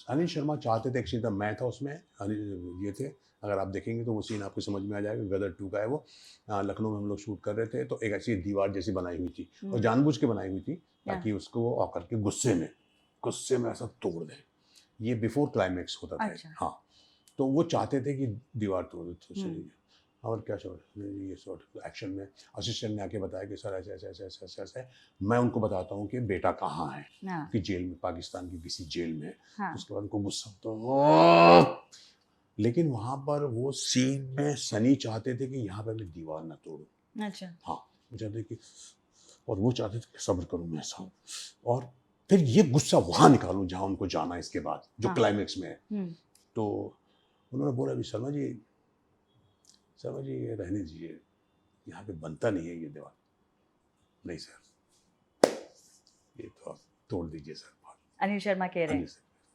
अनिल शर्मा चाहते थे, एक्चुअली मैं था उसमें, अनिल ये थे, अगर आप देखेंगे तो वो सीन आपको समझ में आ जाएगा, गदर 2 का है वो, लखनऊ में हम लोग शूट कर रहे थे, तो एक ऐसी दीवार जैसी बनाई हुई थी, और जानबूझ के बनाई हुई थी ताकि उसको वो आकर के गुस्से में ऐसा तोड़ दें, ये बिफोर क्लाइमैक्स होता था। अच्छा। हाँ, तो वो चाहते थे कि दीवार तोड़ दो, तो चलिए और क्या शॉट, ये शॉट एक्शन में असिस्टेंट ने आके बताया कि सर ऐसे ऐसे ऐसे ऐसे ऐसे ऐसे, मैं उनको बताता हूँ कि बेटा कहाँ है, हाँ कि जेल में, पाकिस्तान की किसी जेल में है, हाँ उसके बाद उनको गुस्सा होता, लेकिन वहाँ पर वो सीन में सनी चाहते थे कि यहाँ पर मैं दीवार ना तोड़ूं, अच्छा हाँ वो चाहते कि, और वो चाहते थे कि सब्र करूँ मैं सब, और फिर ये गुस्सा वहाँ निकालूं जहाँ उनको जाना है इसके बाद, जो हाँ। क्लाइमेक्स में है। तो उन्होंने बोला अभी शर्मा जी ये रहने दीजिए, यहाँ पे बनता नहीं है ये दीवार, नहीं सर ये तो आप तोड़ दीजिए सर। अनिल शर्मा कह रहे हैं।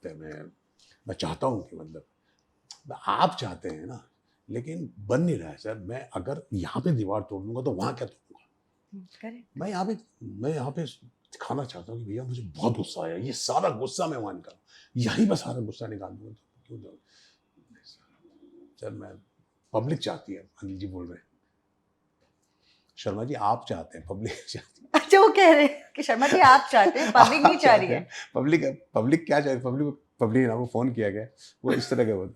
तो मैं चाहता हूँ कि मतलब आप चाहते हैं ना, लेकिन बन नहीं रहा है सर, मैं अगर यहाँ पे दीवार तोड़ दूंगा तो वहाँ क्या तोड़ूंगा, करेक्ट। मैं यहाँ पे दिखाना चाहता हूँ कि भैया मुझे बहुत गुस्सा आया, ये सारा गुस्सा मैं वहाँ निकालूँ, यहीं पर सारा गुस्सा निकाल दूंगा तो क्यों दो सर, मैं पब्लिक चाहती है, अनिल जी बोल रहे हैं, शर्मा जी आप चाहते हैं, पब्लिक चाहती है। अच्छा वो कह रहे हैं कि शर्मा जी आप चाहते हैं, पब्लिक नहीं चाह रही है। पब्लिक क्या चाहती है, पब्लिक ना, वो फोन किया गया, वो इस तरह का वो,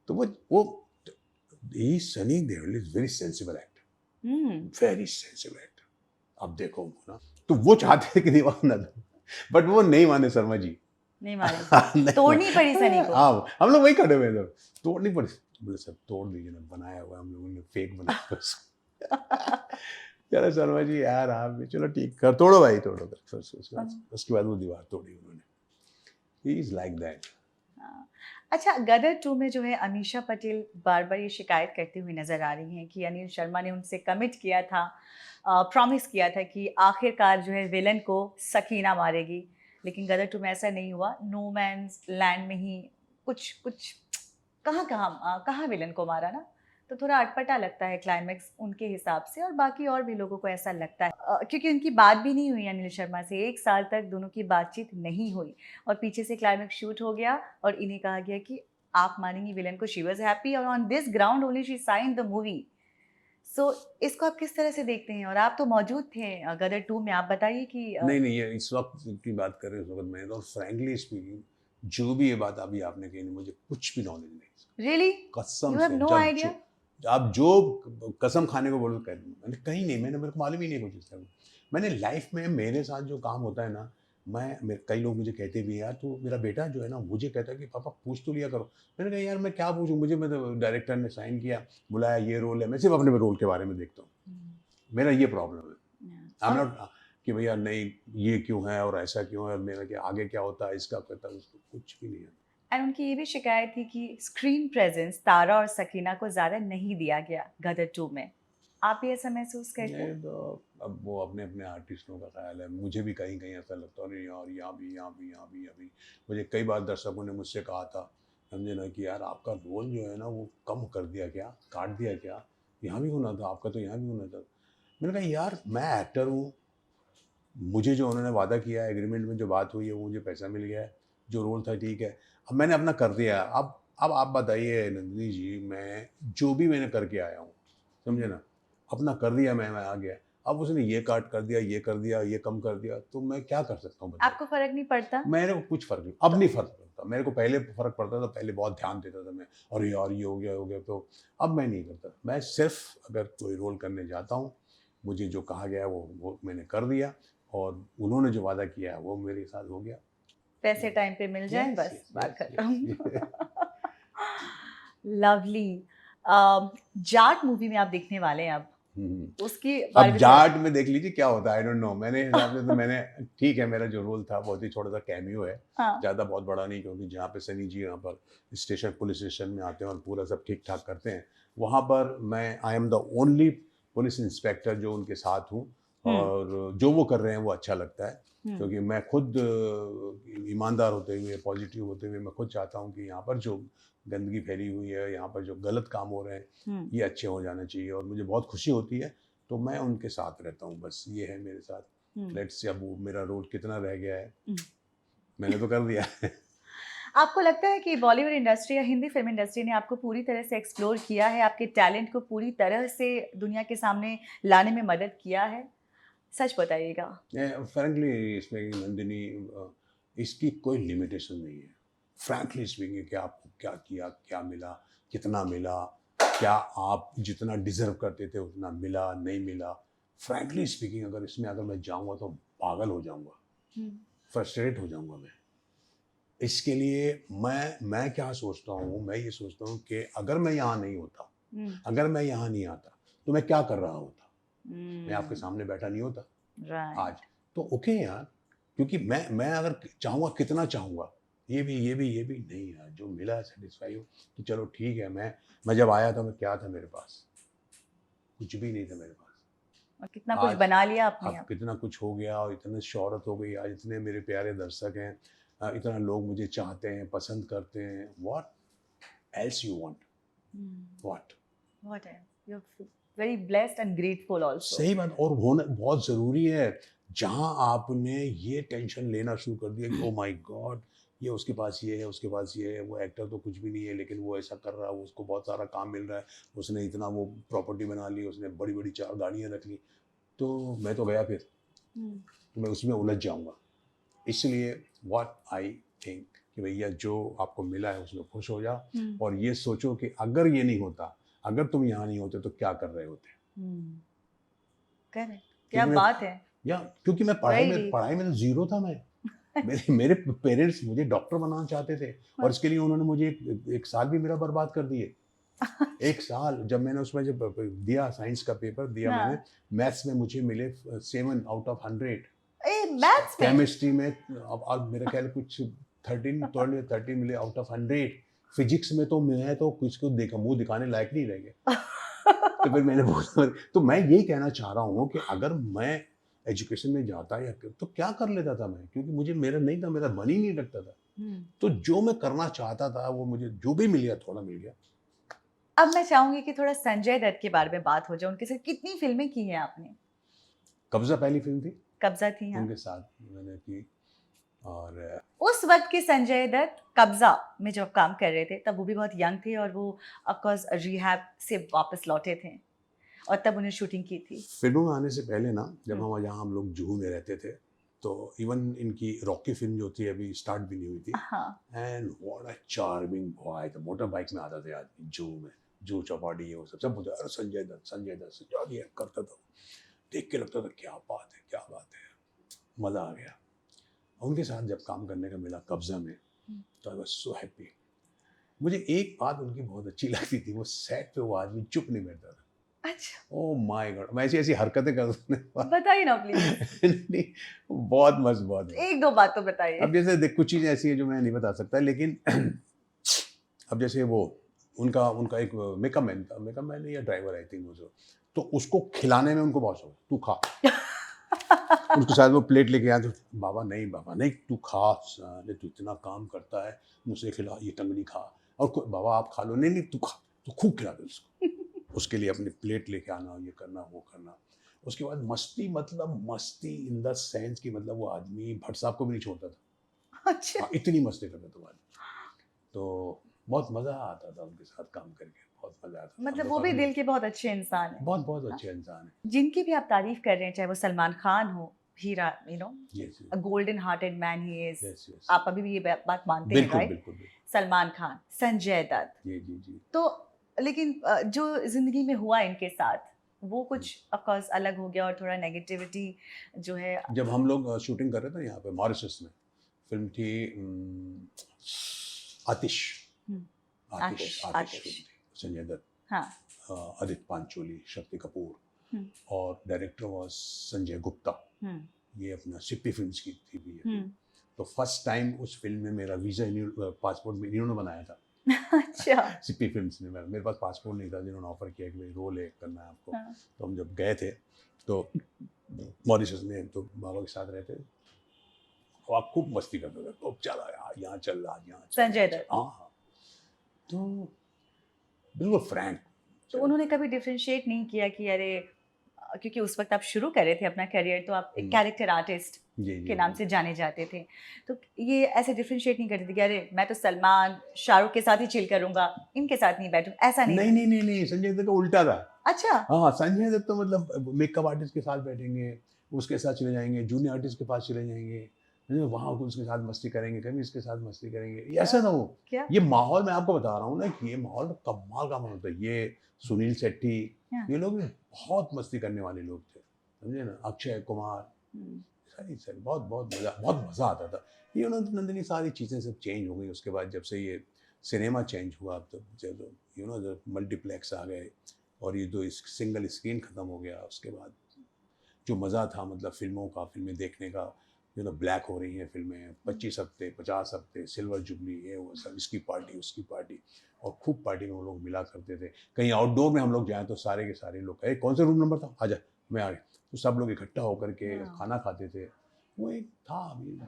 तो वो ही Sunny Deol is very sensible actor, very sensitive actor. अब देखो ना, तो वो चाहते थे कि दीवार ना दो, बट वो नहीं माने शर्मा जी। नहीं माने, नहीं तोड़नी माने। पड़ी सनी को। हाँ, हम लोग वही खड़े हुए थे, तोड़नी पड़ी। बोले सर तोड़ दीजिए ना, बनाया हुआ है हम लोगों ने, फेक बनाया हुआ है। चलो शर्मा जी यार आप भी, चलो ठीक कर, तोड़ो भाई तोड़ो। फिर उसके बाद वो दीवार तोड़ी उन्होंने। He is like that. हाँ। अच्छा, गदर 2 में जो है अमीषा पटेल बार बार ये शिकायत करती हुई नजर आ रही हैं कि अनिल शर्मा ने उनसे कमिट किया था, प्रॉमिस किया था कि आखिरकार जो है विलन को सकीना मारेगी, लेकिन गदर 2 में ऐसा नहीं हुआ। नो मैंस लैंड में ही कुछ कुछ कहाँ विलन को मारा ना, तो थोड़ा अटपटा लगता है क्लाइमैक्स उनके हिसाब से, और बाकी और भी लोगों को ऐसा लगता है, क्योंकि उनकी बात भी नहीं हुई अनिल शर्मा से, 1 साल तक दोनों की बातचीत नहीं हुई, और पीछे से क्लाइमैक्स शूट हो गया और इन्हें कहा गया कि आप मानेंगी विलन को, शी वाज हैप्पी और on this ground only she signed the movie. So इसको आप किस तरह से देखते हैं, और आप तो मौजूद थे गदर 2 में, आप बताइए कि नहीं नहीं, ये इस वक्त की बात कर रहे हैं, उस वक्त मैं तो फ्रैंकली स्पीकिंग, जो भी ये बात अभी आपने कही, मुझे कुछ भी नॉलेज नहीं। रियली कसम यू हैव से, नो आइडिया? आप जो कसम खाने को बोलो कह दूँ, मैंने कहीं नहीं, मेरे को मालूम ही नहीं कुछ इसका। मैंने लाइफ में मेरे साथ जो काम होता है ना, कई लोग मुझे कहते भी हैं यार तू, मेरा बेटा जो है ना मुझे कहता है कि पापा पूछ तो लिया करो। मैंने कहा यार मैं क्या पूछूं, मुझे तो डायरेक्टर ने साइन किया, बुलाया, ये रोल है, मैं सिर्फ अपने रोल के बारे में देखता हूँ। मेरा ये प्रॉब्लम है। आई एम नॉट कि भैया नहीं ये क्यों है और ऐसा क्यों है और मेरा क्या आगे क्या होता है, इसका पता उसको कुछ भी नहीं है। एंड उनकी ये भी शिकायत थी कि स्क्रीन प्रेजेंस तारा और सकीना को ज़्यादा नहीं दिया गया गदर 2 में। आप भी ऐसा महसूस करते नहीं हैं? तो अब वो अपने अपने आर्टिस्टों का ख्याल है, मुझे भी कहीं कहीं ऐसा लगता है, अरे यार यहाँ भी मुझे कई बार दर्शकों ने मुझसे कहा था, समझे ना, कि यार आपका रोल जो है ना वो कम कर दिया क्या, काट दिया क्या, यहाँ भी होना था आपका, तो यहाँ भी होना था। मैंने कहा यार मैं एक्टर हूँ, मुझे जो उन्होंने वादा किया है, एग्रीमेंट में जो बात हुई है, वो मुझे पैसा मिल गया है, जो रोल था ठीक है, अब मैंने अपना कर दिया है। अब आप बताइए नंदिनी जी, मैं जो भी मैंने करके आया हूँ, समझे ना, अपना कर दिया, मैं आ गया। अब उसने ये काट कर दिया, ये कर दिया, ये कम कर दिया, तो मैं क्या कर सकता हूँ बताइए। आपको फ़र्क नहीं पड़ता? मेरे को कुछ फ़र्क नहीं, अब नहीं फ़र्क पड़ता। मेरे को पहले फ़र्क पड़ता था, पहले बहुत ध्यान देता था मैं, अरे यार ये हो गया, तो अब मैं नहीं करता। मैं सिर्फ अगर कोई रोल करने जाता हूँ, मुझे जो कहा गया है वो मैंने कर दिया, और उन्होंने जो वादा किया है वो मेरे साथ हो गया। पैसे टाइम पे मिल जाएँ यस बस, यस बात यस खत्म। लवली। जाट मूवी में आप देखने वाले हैं अब, उसके बारे अब में थोड़ा। जाट में देख लीजिए क्या होता है, आई डोंट नो। मेरे हिसाब से तो मैंने ठीक है, मेरा जो रोल था बहुत ही छोटा सा कैमियो है, हाँ। ज़्यादा बहुत बड़ा नहीं, क्योंकि जहाँ पे सनी जी यहाँ पर पुलिस स्टेशन में आते हैं और पूरा सब ठीक ठाक करते हैं, वहाँ पर मैं I am the only police inspector जो उनके साथ हूँ, और जो वो कर रहे हैं वो अच्छा लगता है, क्योंकि मैं खुद ईमानदार होते हुए, पॉजिटिव होते हुए, मैं खुद चाहता हूँ कि यहाँ पर जो गंदगी फैली हुई है, यहाँ पर जो गलत काम हो रहे हैं, ये अच्छे हो जाना चाहिए, और मुझे बहुत खुशी होती है, तो मैं उनके साथ रहता हूँ, बस ये है मेरे साथ। लेट्स सी अब वो मेरा रोल कितना रह गया है, मैंने तो कर दिया है। आपको लगता है कि बॉलीवुड इंडस्ट्री या हिंदी फिल्म इंडस्ट्री ने आपको पूरी तरह से एक्सप्लोर किया है, आपके टैलेंट को पूरी तरह से दुनिया के सामने लाने में मदद किया है? सच बताइएगा। फ्रैंकली स्पीकिंग नंदिनी, इसकी कोई लिमिटेशन नहीं है। फ्रैंकली स्पीकिंग, कि आपको क्या किया, क्या मिला, कितना मिला, क्या आप जितना डिजर्व करते थे उतना मिला, नहीं मिला, फ्रैंकली स्पीकिंग अगर इसमें अगर मैं जाऊंगा तो पागल हो जाऊंगा, फ्रस्ट्रेट हो जाऊंगा मैं। इसके लिए मैं क्या सोचता हूँ, मैं ये सोचता हूँ कि अगर मैं यहाँ नहीं होता, अगर मैं यहाँ नहीं आता, तो मैं क्या कर रहा होता, मैं आपके सामने बैठा नहीं होता आज। तो ओके यार, क्योंकि मैं अगर चाहूँगा, कितना चाहूँगा, ये भी नहीं यार, जो मिला सेटिस्फाई हो तो चलो ठीक है। मैं जब आया था, मैं क्या था मेरे पास, कुछ भी नहीं था मेरे पास। और कितना कुछ आज बना लिया आपने अब कितना कुछ हो गया, और इतनी शोहरत हो गई, आज इतने मेरे प्यारे दर्शक हैं, इतना लोग मुझे चाहते हैं, पसंद करते हैं। What else you want, what What else? You're very blessed and grateful also. सही बात, और होना बहुत ज़रूरी है। जहाँ आपने ये टेंशन लेना शुरू कर दिया कि ओ माय गॉड, ये उसके पास ये है, उसके पास ये है, वो एक्टर तो कुछ भी नहीं है, लेकिन वो ऐसा कर रहा है, उसको बहुत सारा काम मिल रहा है, उसने इतना वो प्रॉपर्टी बना ली, उसने बड़ी बड़ी 4 गाड़ियाँ रख ली, तो मैं तो गया फिर, तो मैं उसमें उलझ जाऊँगा। इसलिए व्हाट आई थिंक कि भैया जो आपको मिला है उसमें खुश हो जाओ, और ये सोचो कि अगर ये नहीं होता, अगर तुम यहाँ नहीं होते तो क्या कर रहे होते। करेक्ट, क्या क्योंकि मैं- बात है। या क्योंकि मैं Very पढ़ाई में तो जीरो था मैं। मेरे पेरेंट्स मुझे डॉक्टर बनाना चाहते थे और इसके लिए उन्होंने मुझे एक साल भी मेरा बर्बाद कर दिए। एक साल जब मैंने उसमें जब दिया साइंस का पेपर दिया हाँ। मैंने, मैथ्स में मुझे मिले 7 आउट ऑफ 100, ए मैथ्स में केमिस्ट्री में अब मेरा ख्याल कुछ 13 मिले आउट ऑफ 100, फिजिक्स में तो मैं तो कुछ को देखा मुंह दिखाने लायक नहीं रह गया। तो फिर मैंने बोला, तो मैं यही कहना चाह रहा हूँ कि अगर मैं एजुकेशन में जाता या तो क्या कर लेता था मैं, क्योंकि मुझे मेरा नहीं था, मेरा मन ही नहीं रखता था। तो जो मैं करना चाहता था वो मुझे जो भी मिल गया, थोड़ा मिल गया। अब मैं चाहूंगी कि थोड़ा संजय दत्त के बारे में बात हो जाए। उनके साथ कितनी फिल्में की हैं आपने? कब्जा पहली फिल्म थी, कब्जा थी, हाँ। उनके साथ मैंने की। और उस वक्त के संजय दत्त कब्जा में जब काम कर रहे थे तब वो भी बहुत यंग थे और वो ऑफ कोर्स रिहैब से वापस लौटे थे और तब उन्हें शूटिंग की थी। फिल्मों में आने से पहले ना, जब हम लोग जुहू में रहते थे, तो इवन इनकी रॉकी फिल्म जो थी अभी स्टार्ट भी नहीं हुई थी। हाँ। And what a charming boy, तो मोटर बाइक में आता था आदमी जुहू में, जुहू चौपाटी है वो सब मुझे, अरे संजय दत्त ये करता था, देख के लगता था क्या बात है, मज़ा आ गया। उनके साथ जब काम करने का मिला कब्जा में, तो आई वाज सो हैप्पी। मुझे एक बात उनकी बहुत अच्छी लगती थी, वो सेट पे वो आदमी चुप नहीं बैठता था। अच्छा, ओह माय गॉड, मैं ऐसी हरकतें करते थे। बताइए ना प्लीज। नहीं, बहुत मस्त, बहुत मस्त। एक दो बात तो बताइए। अब जैसे देख, कुछ चीज़ें ऐसी है जो मैं नहीं बता सकता, लेकिन अब जैसे वो उनका एक मेकअप मैन या ड्राइवर आई थिंक वो, तो उसको खिलाने में उनको बहुत शौक, तू खा। उसके साथ वो प्लेट लेके आया तो बाबा नहीं तू खा, साले तू इतना काम करता है, मुझसे खिला, ये टंगनी खा, और बाबा आप खा लो, नहीं तू खा, तो खूब खिला दो उसको। उसके लिए अपनी प्लेट लेके आना, ये करना वो करना। उसके बाद मस्ती, मतलब मस्ती इन द सेंस की, मतलब वो आदमी भट्ट साहब को भी नहीं छोड़ता था। अच्छा, हाँ, इतनी मस्ती करता था वो आदमी। तो बहुत मज़ा आता था उनके साथ काम करके, बहुत मज़ा आता था। मतलब वो भी दिल के बहुत अच्छे इंसान हैं। बहुत बहुत अच्छे इंसान है। जिनकी भी आप तारीफ कर रहे हैं, चाहे वो सलमान खान हो, हीरा, yes a golden hearted man he is. Yes yes, आप अभी भी ये बात मानते हैं, बिल्कुल राइट? बिल्कुल बिल्कुल। सलमान खान, संजय दत्त, जी जी जी। तो लेकिन जो जिंदगी में हुआ इनके साथ वो कुछ ऑफ कोर्स अलग हो गया और थोड़ा नेगेटिविटी जो है। जब हम लोग शूटिंग कर रहे थे यहाँ पे मॉरिशस में, फिल्म थी आतिश। आतिश। आतिश फिल्म थी, संजय दत्त, हाँ। आदित्य पांचोली, शक्ति कपूर, और डायरेक्टर वाज संजय गुप्ता। ये अपना सिप्पी फिल्म्स की थी भी ये। तो फर्स्ट टाइम उस फिल्म में मेरा वीज़ा पासपोर्ट में इन्होंने बनाया था। अच्छा। सिप्पी फिल्म्स ने, मेरे पास पासपोर्ट नहीं था, जिन्होंने ऑफर किया कि भाई रोल है करना है आपको। तो हम जब गए थे तो मॉरिशस में, तो बाबा के साथ रहते, और आप खूब मस्ती करते थे, तो चला यार यहाँ चल रहा, यहाँ संजय दत्त। हाँ, तो बिल्कुल फ्रैंक। तो उन्होंने कभी डिफरेंशिएट नहीं किया कि अरे, क्योंकि उस वक्त आप शुरू कर रहे थे अपना करियर, तो आप एक कैरेक्टर आर्टिस्ट के नाम से जाने जाते थे, तो ये ऐसे डिफरेंशिएट नहीं करते थे कि अरे मैं तो सलमान शाहरुख के साथ ही चिल करूंगा, इनके साथ नहीं बैठूं, ऐसा नहीं? नहीं, संजय दत्त का उल्टा था। अच्छा। हाँ, संजय दत्त तो मतलब मेकअप आर्टिस्ट के साथ बैठेंगे, उसके साथ चले जाएंगे, जूनियर आर्टिस्ट के पास चले जाएंगे, वहाँ उसके साथ मस्ती करेंगे, कभी इसके साथ मस्ती करेंगे, ऐसा ना हो। क्या? ये माहौल मैं आपको बता रहा हूँ ना कि ये माहौल कमाल का माहौल था। ये सुनील शेट्टी, ये लोग भी बहुत मस्ती करने वाले लोग थे, समझे ना, अक्षय कुमार, सारी बहुत मज़ा आता था। ये उन्होंने नंदिनी सारी चीज़ें सब चेंज हो गई उसके बाद, जब से ये सिनेमा चेंज हुआ, तो जब जब मल्टीप्लेक्स आ गए और ये जो सिंगल स्क्रीन ख़त्म हो गया, उसके बाद जो मज़ा था, मतलब फिल्में देखने का, ब्लैक हो रही हैं फिल्में, 25 हफ्ते 50 हफ्ते, सिल्वर जुबली, ये वो सब, इसकी पार्टी उसकी पार्टी, और खूब पार्टी में वो लोग मिला करते थे। कहीं आउटडोर में हम लोग जाएँ तो सारे के सारे लोग, कौन सा रूम नंबर था, आजा मैं आ गया, तो सब लोग इकट्ठा होकर के खाना खाते थे। वो एक था, अभी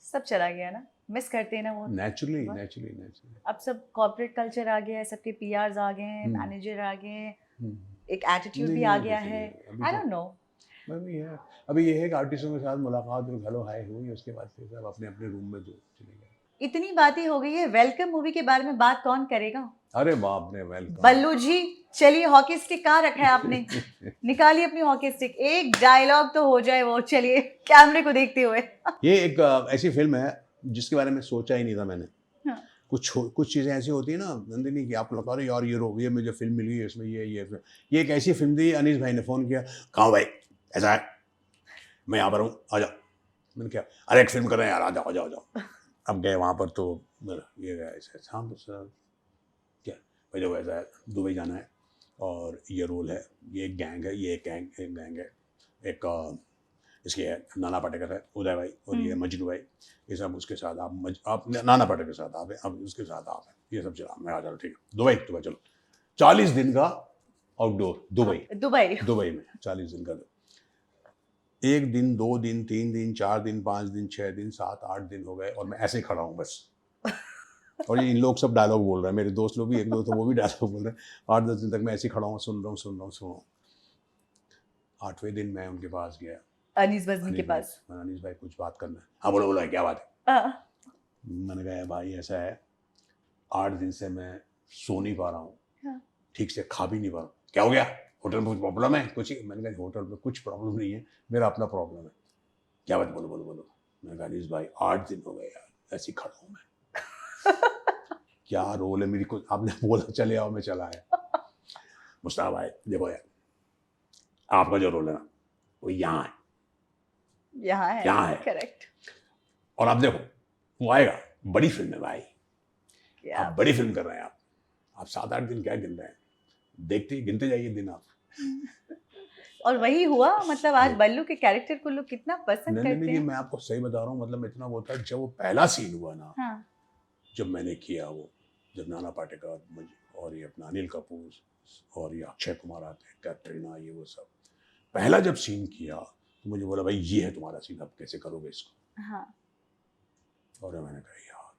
सब चला गया ना, मिस करते हैं ना वो। नेचुरली अब सब कॉर्पोरेट कल्चर आ गया है, सबके पीआरस आ गए हैं, मैनेजर आ गए हैं, एक एटीट्यूड भी आ गया है। आई डोंट नो, अभी ये है कि आर्टिस्टों के साथ मुलाकात और हेलो हाय हुई, उसके बाद फिर सब अपने अपने रूम में जो चले गए। इतनी बातें हो गई है, वेलकम मूवी के बारे में बात कौन करेगा? अरे बाप रे, वेलकम। बल्लू जी, चलिए, हॉकी स्टिक कहाँ रखा है आपने? निकालिए अपनी हॉकी स्टिक, एक डायलॉग तो हो जाए वो, चलिए कैमरे को देखते हुए। ये एक ऐसी फिल्म है जिसके बारे में सोचा ही नहीं था मैंने। कुछ चीज़ें ऐसी होती है ना नंदिनी की, आप लगा रहे यार ये मुझे फिल्म मिली है, इसमें ये एक ऐसी फिल्म थी, अनीस भाई ने फ़ोन किया, कहाँ भाई ऐसा है, मैं यहाँ पर हूँ, आ जाओ। मैंने क्या, अरे एक फिल्म कर रहे हैं यार, आ जाओ आ जाओ आ जाओ। अब गए वहाँ पर तो ये गया ऐसे, हाँ बस क्या भाई, देखो ऐसा है, दुबई जाना है और ये रोल है, ये एक गैंग है, ये एक गैंग है, एक इसके है नाना पाटेकर है, उदय भाई, और ये मजनू भाई, ये सब उसके साथ आप नाना पाटेकर के साथ आप हैं, अब उसके साथ आप हैं, ये सब चला, मैं आ जा रहा, ठीक है, दुबई दुबई चलो, 40 दिन का आउटडोर दुबई, दुबई दुबई में 40 दिन का, 1 दिन 2 दिन 3 दिन 4 दिन 5 दिन 6 दिन 7 8 दिन हो गए और मैं ऐसे ही खड़ा हूँ बस। और ये इन लोग सब डायलॉग बोल रहे हैं, मेरे दोस्त लोग भी, एक दो तो वो भी डायलॉग बोल रहे हैं, 8-10 दिन तक मैं ऐसे ही खड़ा हूँ, सुन रहा हूँ। 8वें दिन मैं उनके पास गया, अनीस बज़मी के पास। अनीस भाई कुछ बात करना है। हाँ बोलो बोलो, क्या बात है? हाँ, मैंने कहा भाई ऐसा है, 8 दिन से मैं सो नहीं पा रहा हूँ, हाँ। ठीक से खा भी नहीं पा रहा हूँ। क्या हो गया, होटल में कुछ प्रॉब्लम है? कुछ ही, मैंने कहा होटल में कुछ प्रॉब्लम नहीं है, मेरा अपना प्रॉब्लम है। क्या बात, बोलो बोलो बोलो। मैंने कहा अनीस भाई 8 दिन हो गए यार, ऐसे ही खड़ा हूँ मैं। क्या रोल है मेरी, कुछ आपने बोला चले आओ, मैं चला आया। मुश्ताक भाई देखो यार, आपका जो रोल है ना वो यहाँ है, यहाँ है। करेक्ट। और आप देखो वो आएगा, बड़ी फिल्म है भाई, क्या आप बड़ी फिल्म कर रहे हैं, आप 7-8 दिन क्या गिन रहे हैं, देखते गिनते जाइए दिन आप। और वही हुआ, मतलब आज बल्लू के कैरेक्टर को लोग कितना पसंद नहीं करते नहीं, हैं। मैं आपको सही बता रहा हूँ, मतलब इतना वो था, जब वो पहला सीन हुआ ना, हाँ, जब मैंने किया वो, जब नाना पाटेकर और ये अपना अनिल कपूर और ये अक्षय कुमार आते हैं, कैटरीना, ये वो सब, पहला जब सीन किया तो मुझे बोला भाई ये है तुम्हारा सीन, अब कैसे करोगे इसको? हाँ। और मैंने कहा यार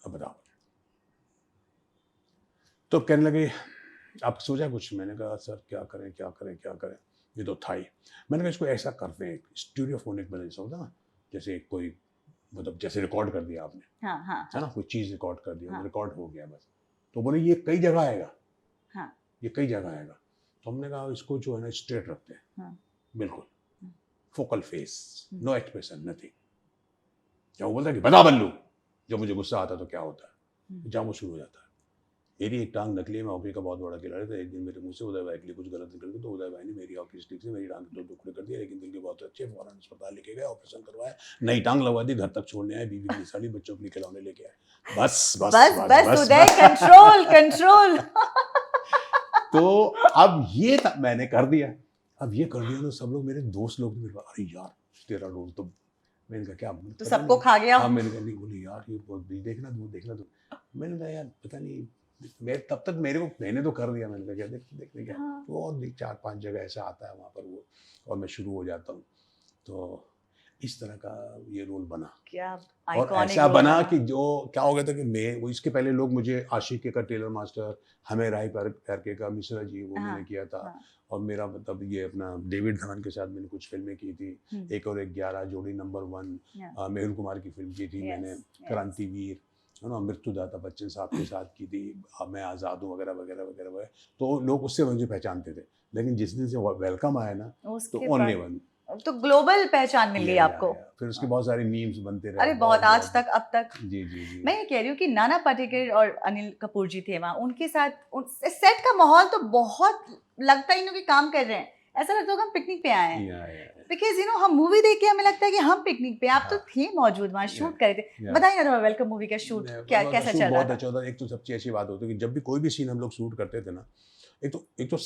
अब बताओ। तो कहने लगे आप सोचा कुछ? मैंने कहा सर क्या करें क्या करें क्या करें, ये तो था ही। मैंने कहा इसको ऐसा करते हैं, स्टूडियोफोनिक में जैसा होता ना, जैसे कोई मतलब जैसे रिकॉर्ड कर दिया आपने, हाँ, हाँ, है ना, कोई चीज़ रिकॉर्ड कर दिया, हाँ। रिकॉर्ड हो गया बस, तो बोले ये कई जगह आएगा, हाँ। ये कई जगह आएगा। तो हमने कहा इसको जो है ना स्ट्रेट रखते हैं, हाँ। बिल्कुल हम्म। Focal face, no expression, nothing. क्या वो बोलता है कि बता बल्लू, जब मुझे गुस्सा आता तो क्या होता है, जामो शुरू हो जाता है। मेरी एक टांग नकली है, मैं हॉकी का बहुत बड़ा खिलाड़ी था, एक दिन मेरे मुंह से उदय भाई के लिए कुछ गलत निकल गया, तो उदय भाई ने मेरी हॉकी स्टिक से मेरी टांग के 2 टुकड़े कर दिए, लेकिन दिल के बहुत अच्छे, फौरन अस्पताल लेके गए, ऑपरेशन करवाया, नई टांग लगवा दी, घर तक छोड़ने आए, बीवी की साड़ी, बच्चों के लिए खिलौने लेके आए, बस बस बस बस बस बस उदय, कंट्रोल कंट्रोल। तो अब ये था, मैंने कर दिया, अब ये कर दिया तो सब लोग, मेरे दोस्त लोग मेरे पास, अरे यार तेरा रोल तो, मैंने कहा क्या तो सबको खा गया। हाँ, मैंने कहा नहीं, बोले यार ये देखना तू। मैंने कहा यार पता नहीं, मैं तब तक मेरे को, मैंने तो कर दिया, मैंने कहा क्या देखने क्या। हाँ। तो और भी 4-5 जगह ऐसा आता है वहाँ पर वो, और मैं शुरू हो जाता हूँ, तो इस तरह का ये रोल बना। क्या और आइकॉनिक ऐसा रोल बना कि जो क्या हो गया था कि मैं वो, इसके पहले लोग मुझे आशिकी का टेलर मास्टर, हमें राय करके का मिश्रा जी, वो हाँ, मैंने किया था। हाँ। और मेरा मतलब ये अपना डेविड धवन के साथ मैंने कुछ फिल्में की थी, हम्म। एक और एक 11 जोड़ी नंबर 1, Yeah. मेहुल कुमार की फिल्म की थी मैंने, क्रांतिवीर, है ना, मृत्युदाता बच्चन साहब के साथ की थी, मैं आज़ाद हूँ वगैरह वगैरह वगैरह वगैरह। तो लोग उससे मुझे पहचानते थे, लेकिन जिस दिन से वेलकम आया ना, तो उसके ओनली बाद वन, तो ग्लोबल पहचान मिल गई आपको। फिर उसके बहुत सारे मीम्स बनते रहे। अरे बहुत, आज तक, अब तक। जी जी जी। मैं ये कह रही हूँ कि नाना पाटेकर और अनिल कपूर जी थे वहाँ, उनके साथ सेट का माहौल तो बहुत लगता ही नहीं कि काम कर रहे हैं, ऐसा लगता होगा हम पिकनिक पे आए हैं। बिकॉज हम मूवी देख के हमें लगता है कि हम पिकनिक पे, आप तो थे मौजूद वहाँ, शूट कर रहे थे। बताइए ना वेलकम मूवी का शूट कैसा चल रहा बहुत था? अच्छा था। एक तो सबसे अच्छी बात होती है कि जब भी कोई भी सीन हम लोग शूट करते थे ना, एक तो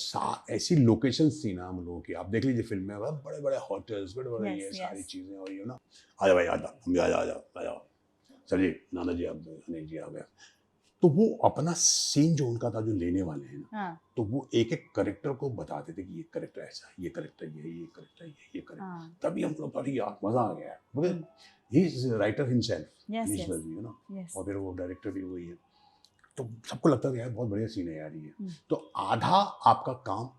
ऐसी लोकेशन थी ना हम लोगों की, आप देख लीजिए फिल्म में बड़े बड़े होटल्स, बड़े बड़े ये सारी चीज़ें, और ये ना आ जाओ भाई, आ जाओ, हम आ जाओ सर जी, नाना जी आप, अनिल जी आ गया। तो वो अपना सीन जो उनका था, जो लेने वाले हैं ना, हाँ। तो वो एक एक करेक्टर को बताते थे कि ये करेक्टर ऐसा है, ये करेक्टर ये करेक्टर ये करेक्टर। हाँ। तभी हम लोग, अरे यार मजा आ गया, मगर he is writer himself, Mishra ji, है ना, और फिर वो डायरेक्टर भी वही है। तो सबको लगता था यार बहुत बढ़िया सीन है यार ये। तो आधा आपका काम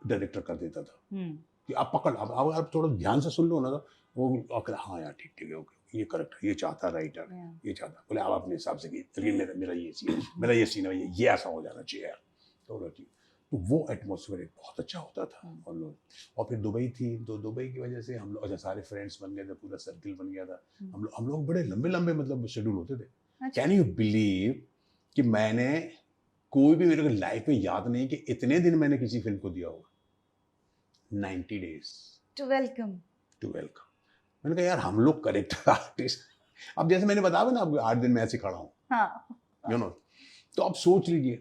डायरेक्टर कर देता था कि आप पकड़, अब आप थोड़ा ध्यान से सुन लो ना, वो हाँ यार ठीक है, ओके, ये करेक्टर ये चाहता, राइटर ये चाहता, बोले आप अपने हिसाब से लेकिन मेरा ये सीन, मेरा ये सीन है, ये ऐसा हो जाना चाहिए यार, तो वो एटमॉस्फेयर बहुत अच्छा होता था। और फिर दुबई थी, तो दुबई की वजह से हम लोग, अच्छा सारे फ्रेंड्स बन गए थे, पूरा सर्किल बन गया था, हम लोग बड़े लंबे लंबे मतलब शेड्यूल होते थे। कैन यू बिलीव कि मैंने कोई भी, मेरे को लाइफ में याद नहीं कि इतने दिन मैंने किसी फिल्म को दिया होगा, 90 डेज। To welcome. मैंने कहा यार हम लोग करेक्टर आर्टिस्ट, अब जैसे मैंने बताया ना, अब 8 दिन मैं ऐसे खड़ा हूँ, हाँ, यू नो, तो अब सोच लीजिए,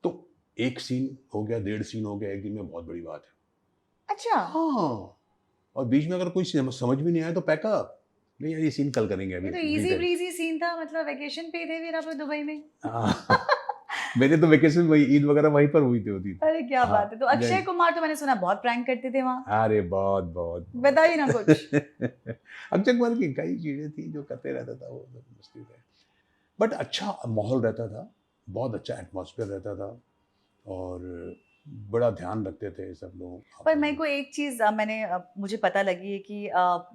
तो एक सीन हो गया, 1.5 सीन हो गया एक दिन में, बहुत बड़ी बात है। अच्छा। हाँ, और बीच में अगर कोई समझ भी नहीं आया तो पैकअप, नहीं यार ये सीन कल करेंगे अभी ये तो इजी detail। ब्रीजी सीन था, मतलब वेकेशन पे थे फिर आप दुबई में। हाँ, मेरे तो वेकेशन वही, ईद वगैरह वहीं पर हुई थी, होती थी। अरे क्या हाँ, बात है। तो अक्षय कुमार तो मैंने सुना बहुत प्रैंक करते थे वहाँ, अरे बहुत बहुत बताइए ना कुछ। अक्षय कुमार की कई चीजें थी जो करते रहता था, वो सब मस्ती थे, बट अच्छा माहौल रहता था, बहुत अच्छा एटमॉस्फेयर रहता था, और बड़ा ध्यान रखते थे सब लोग पर आपस मेरे में। को एक चीज मुझे पता लगी है कि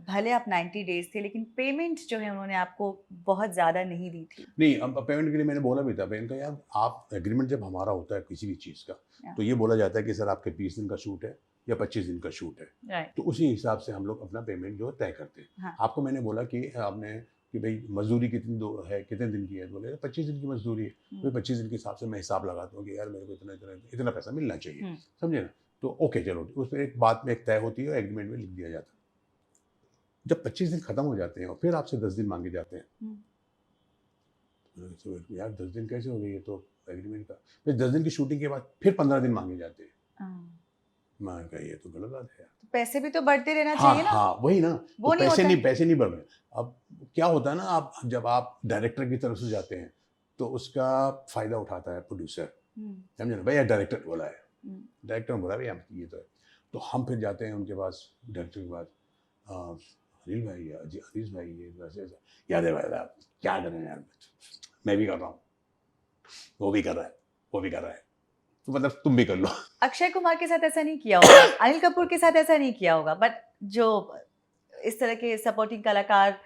भले आप 90 डेज थे लेकिन पेमेंट जो है उन्होंने आपको बहुत ज्यादा नहीं दी थी। नहीं, अब पेमेंट के लिए मैंने बोला भी था, मैंने कहा यार आप एग्रीमेंट जब हमारा होता है किसी भी चीज़ का, Yeah. तो ये बोला जाता है कि सर आपके 20 दिन का शूट है या 25 दिन का शूट है, राइट। तो उसी हिसाब से हम लोग अपना पेमेंट जो है तय करते हैं। हाँ। आपको मैंने बोला कि आपने कि भाई मजदूरी कितने दिन की है, तो बोले 25 दिन की मजदूरी है, तो 25 दिन के हिसाब से मैं हिसाब लगाता हूँ कि यार मेरे को इतना इतना इतना पैसा मिलना चाहिए, समझे ना, तो ओके चलो, उस पर एक बात में एक तय होती है और एग्रीमेंट में लिख दिया जाता है। जब 25 दिन खत्म हो जाते हैं और फिर आपसे 10 दिन मांगे जाते हैं, तो यार 10 दिन कैसे हो गए, ये तो एग्रीमेंट का, फिर 10 दिन की शूटिंग के बाद फिर 15 दिन मांगे जाते हैं। मैं कहा ये तो गलत बात है यार। तो पैसे भी तो बढ़ते रहना हाँ चाहिए ना। हाँ, वही ना, वो तो नहीं होता है। पैसे नहीं बढ़ रहे। अब क्या होता है ना, आप जब आप डायरेक्टर की तरफ से जाते हैं तो उसका फायदा उठाता है प्रोड्यूसर, समझे ना, भैया डायरेक्टर बोला है, डायरेक्टर ने बोला भैया ये तो हम फिर जाते हैं उनके पास, डायरेक्टर के पास, अनिल भाई या जी अजीज भाई, ये वैसे ऐसा, याद है भाई आप क्या करें यार, मैं भी कर रहा हूँ, वो भी कर रहा है, वो भी कर रहा है, तो मतलब तुम भी कर लो। अक्षय कुमार के साथ ऐसा नहीं किया होगा, अनिल कपूर के साथ ऐसा नहीं किया होगा, बट जो इस तरह के सपोर्टिंग कलाकार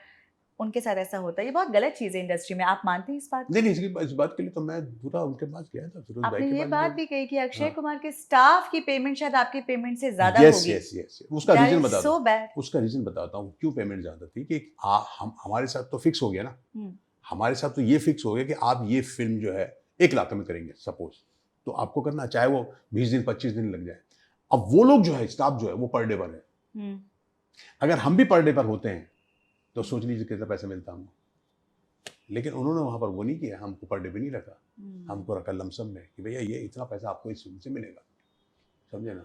उनके साथ ऐसा होता है, ये बहुत गलत चीज है इंडस्ट्री में। आप मानते हैं इस बात को? नहीं नहीं, इस बात के लिए तो मैं पूरा उनके पास गया था, फिरोज भाई आपने के ये पास बात गया। भी कही कि अक्षय हाँ। कुमार के स्टाफ की पेमेंट शायद आपकी पेमेंट से ज्यादा यस होगी। यस यस, उसका That रीजन is बताता so हूँ, bad. उसका रीजन बताता हूँ क्यों पेमेंट ज्यादा थी, कि हम हमारे साथ तो फिक्स हो गया ना, हमारे साथ तो ये फिक्स हो गया कि आप ये फिल्म जो है 1 लाख में करेंगे सपोज, तो आपको करना चाहे वो 20 दिन 25 दिन लग जाए। अब वो लोग जो है, स्टाफ जो है, वो पर डे पर है, अगर हम भी पर डे पर होते हैं तो सोच लीजिए कितना पैसा मिलता हमको, लेकिन उन्होंने वहां पर वो नहीं किया, हमको पर डे भी नहीं रखा, हमको रखा लमसम में कि भैया ये इतना पैसा आपको इस फिल्म से मिलेगा, समझे ना।